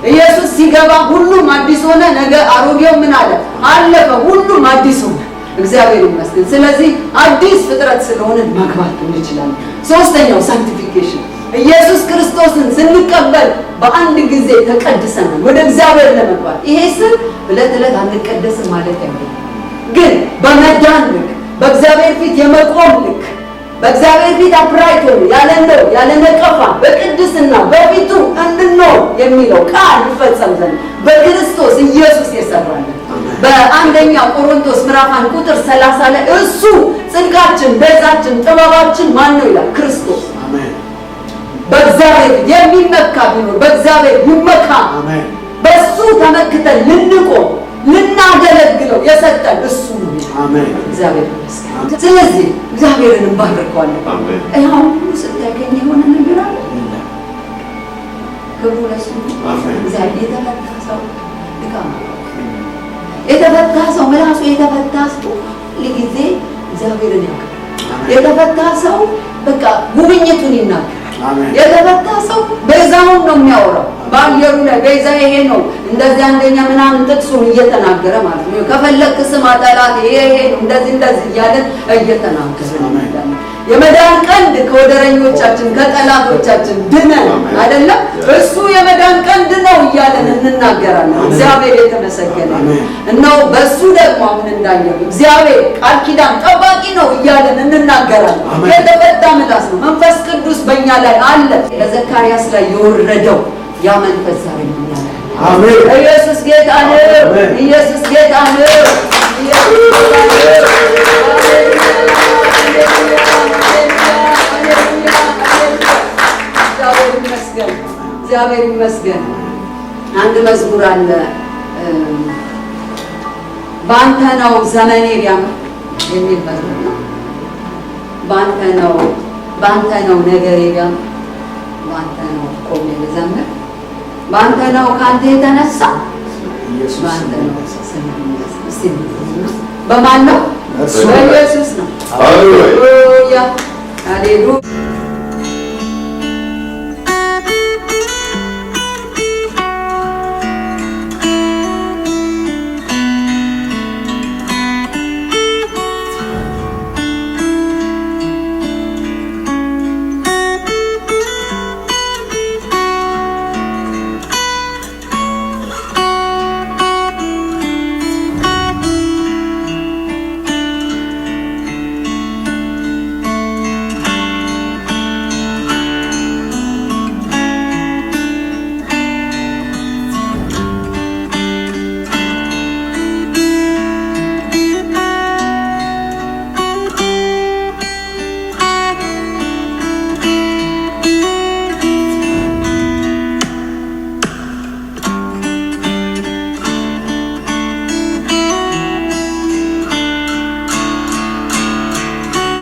A: ኢየሱስ ሲገባ ሁሉም አዲስ ሆነ። ነገ አሮጌው ምን አለ አለፈ፣ ሁሉም አዲስ ሆነ። እግዚአብሔር ይመስገን። ስለዚህ አዲስ ፍጥረት ስለሆነ መግባት እንችላለን። ሶስተኛው ሳንቲፊኬሽን፣ ኢየሱስ ክርስቶስን ስንቀበል በአንድ ጊዜ ተቀድሰናል ወደ እግዚአብሔር ለመግባት። ይሄ ስል ዕለት አንቀደስም ማለት አይደለም፣ ግን በመዳን ልክ በእግዚአብሔር ፊት የመቆም ልክ በእግዚአብሔር ፊት አፕራይት ሆኖ ያለ ነቀፋ በቅድስና በፊቱ እንድንኖር የሚለው ቃል ይፈጸም ዘንድ በክርስቶስ ኢየሱስ የሰራልን በአንደኛ ቆሮንቶስ ምዕራፍ 1 ቁጥር 30 ላይ እሱ ጽድቃችን፣ ቤዛችን፣ ጥበባችን ማን ነው ይላል? ክርስቶስ። አሜን። በእግዚአብሔር የሚመካ ቢኖር በእግዚአብሔር ይመካ። አሜን። በሱ ተመክተን ልንቆም ልናገለግለው የሰጠን እሱ ነው። አሜን። እግዚአብሔር ይመስገን። ስለዚህ እግዚአብሔርን እንባርከዋለን። አሜን። አሁን ስታገኝ የሆነ ነገር አለ ክብሩ ለስሙ። አሜን። እግዚአብሔር የተፈታ ሰው ድካም የተፈታ ሰው ምላሱ የተፈታ ሰው ለጊዜ እግዚአብሔርን ያከብራል። የተፈታ ሰው በቃ ጉብኝቱን ይናገራል። የተፈታ ሰው ቤዛውን ነው የሚያወራው። በአየሩ ላይ ቤዛ ይሄ ነው እንደዚህ አንደኛ ምናምን ጥቅሱን እየተናገረ ማለት ነው። ከፈለክ ስም አጠላት ይሄ ነው እንደዚህ እያለ እየተናገረ ነው። የመዳን ቀንድ ከወደረኞቻችን ከጠላቶቻችን ድነን አይደለም እሱ የመዳን ቀንድ ነው እያለን እንናገራለን። እግዚአብሔር የተመሰገነ ነው። በሱ ደግሞ አሁን እንዳየው እግዚአብሔር ቃል ኪዳን ጠባቂ ነው እያለን እንናገራለን። የተፈታ ምላስ ነው። መንፈስ ቅዱስ በእኛ ላይ አለ። በዘካርያስ ላይ የወረደው ያ መንፈስ ዛሬ እኛ ላይ አሜን። ኢየሱስ ጌታ ነው። ኢየሱስ ጌታ ነው። ኢየሱስ ጌታ ነው። እግዚአብሔር ይመስገን። አንድ መዝሙር አለ ባንተ ነው ዘመኔ ቢያምር የሚል መዝሙር ነው። ባንተ ነው ነገሬ ቢያምር፣ ባንተ ነው ቆሜ ልዘምር፣ ባንተ ነው ካንተ የተነሳ ባንተ ነው በማን ነው? በኢየሱስ ነው። ሃሌሉያ ሃሌሉያ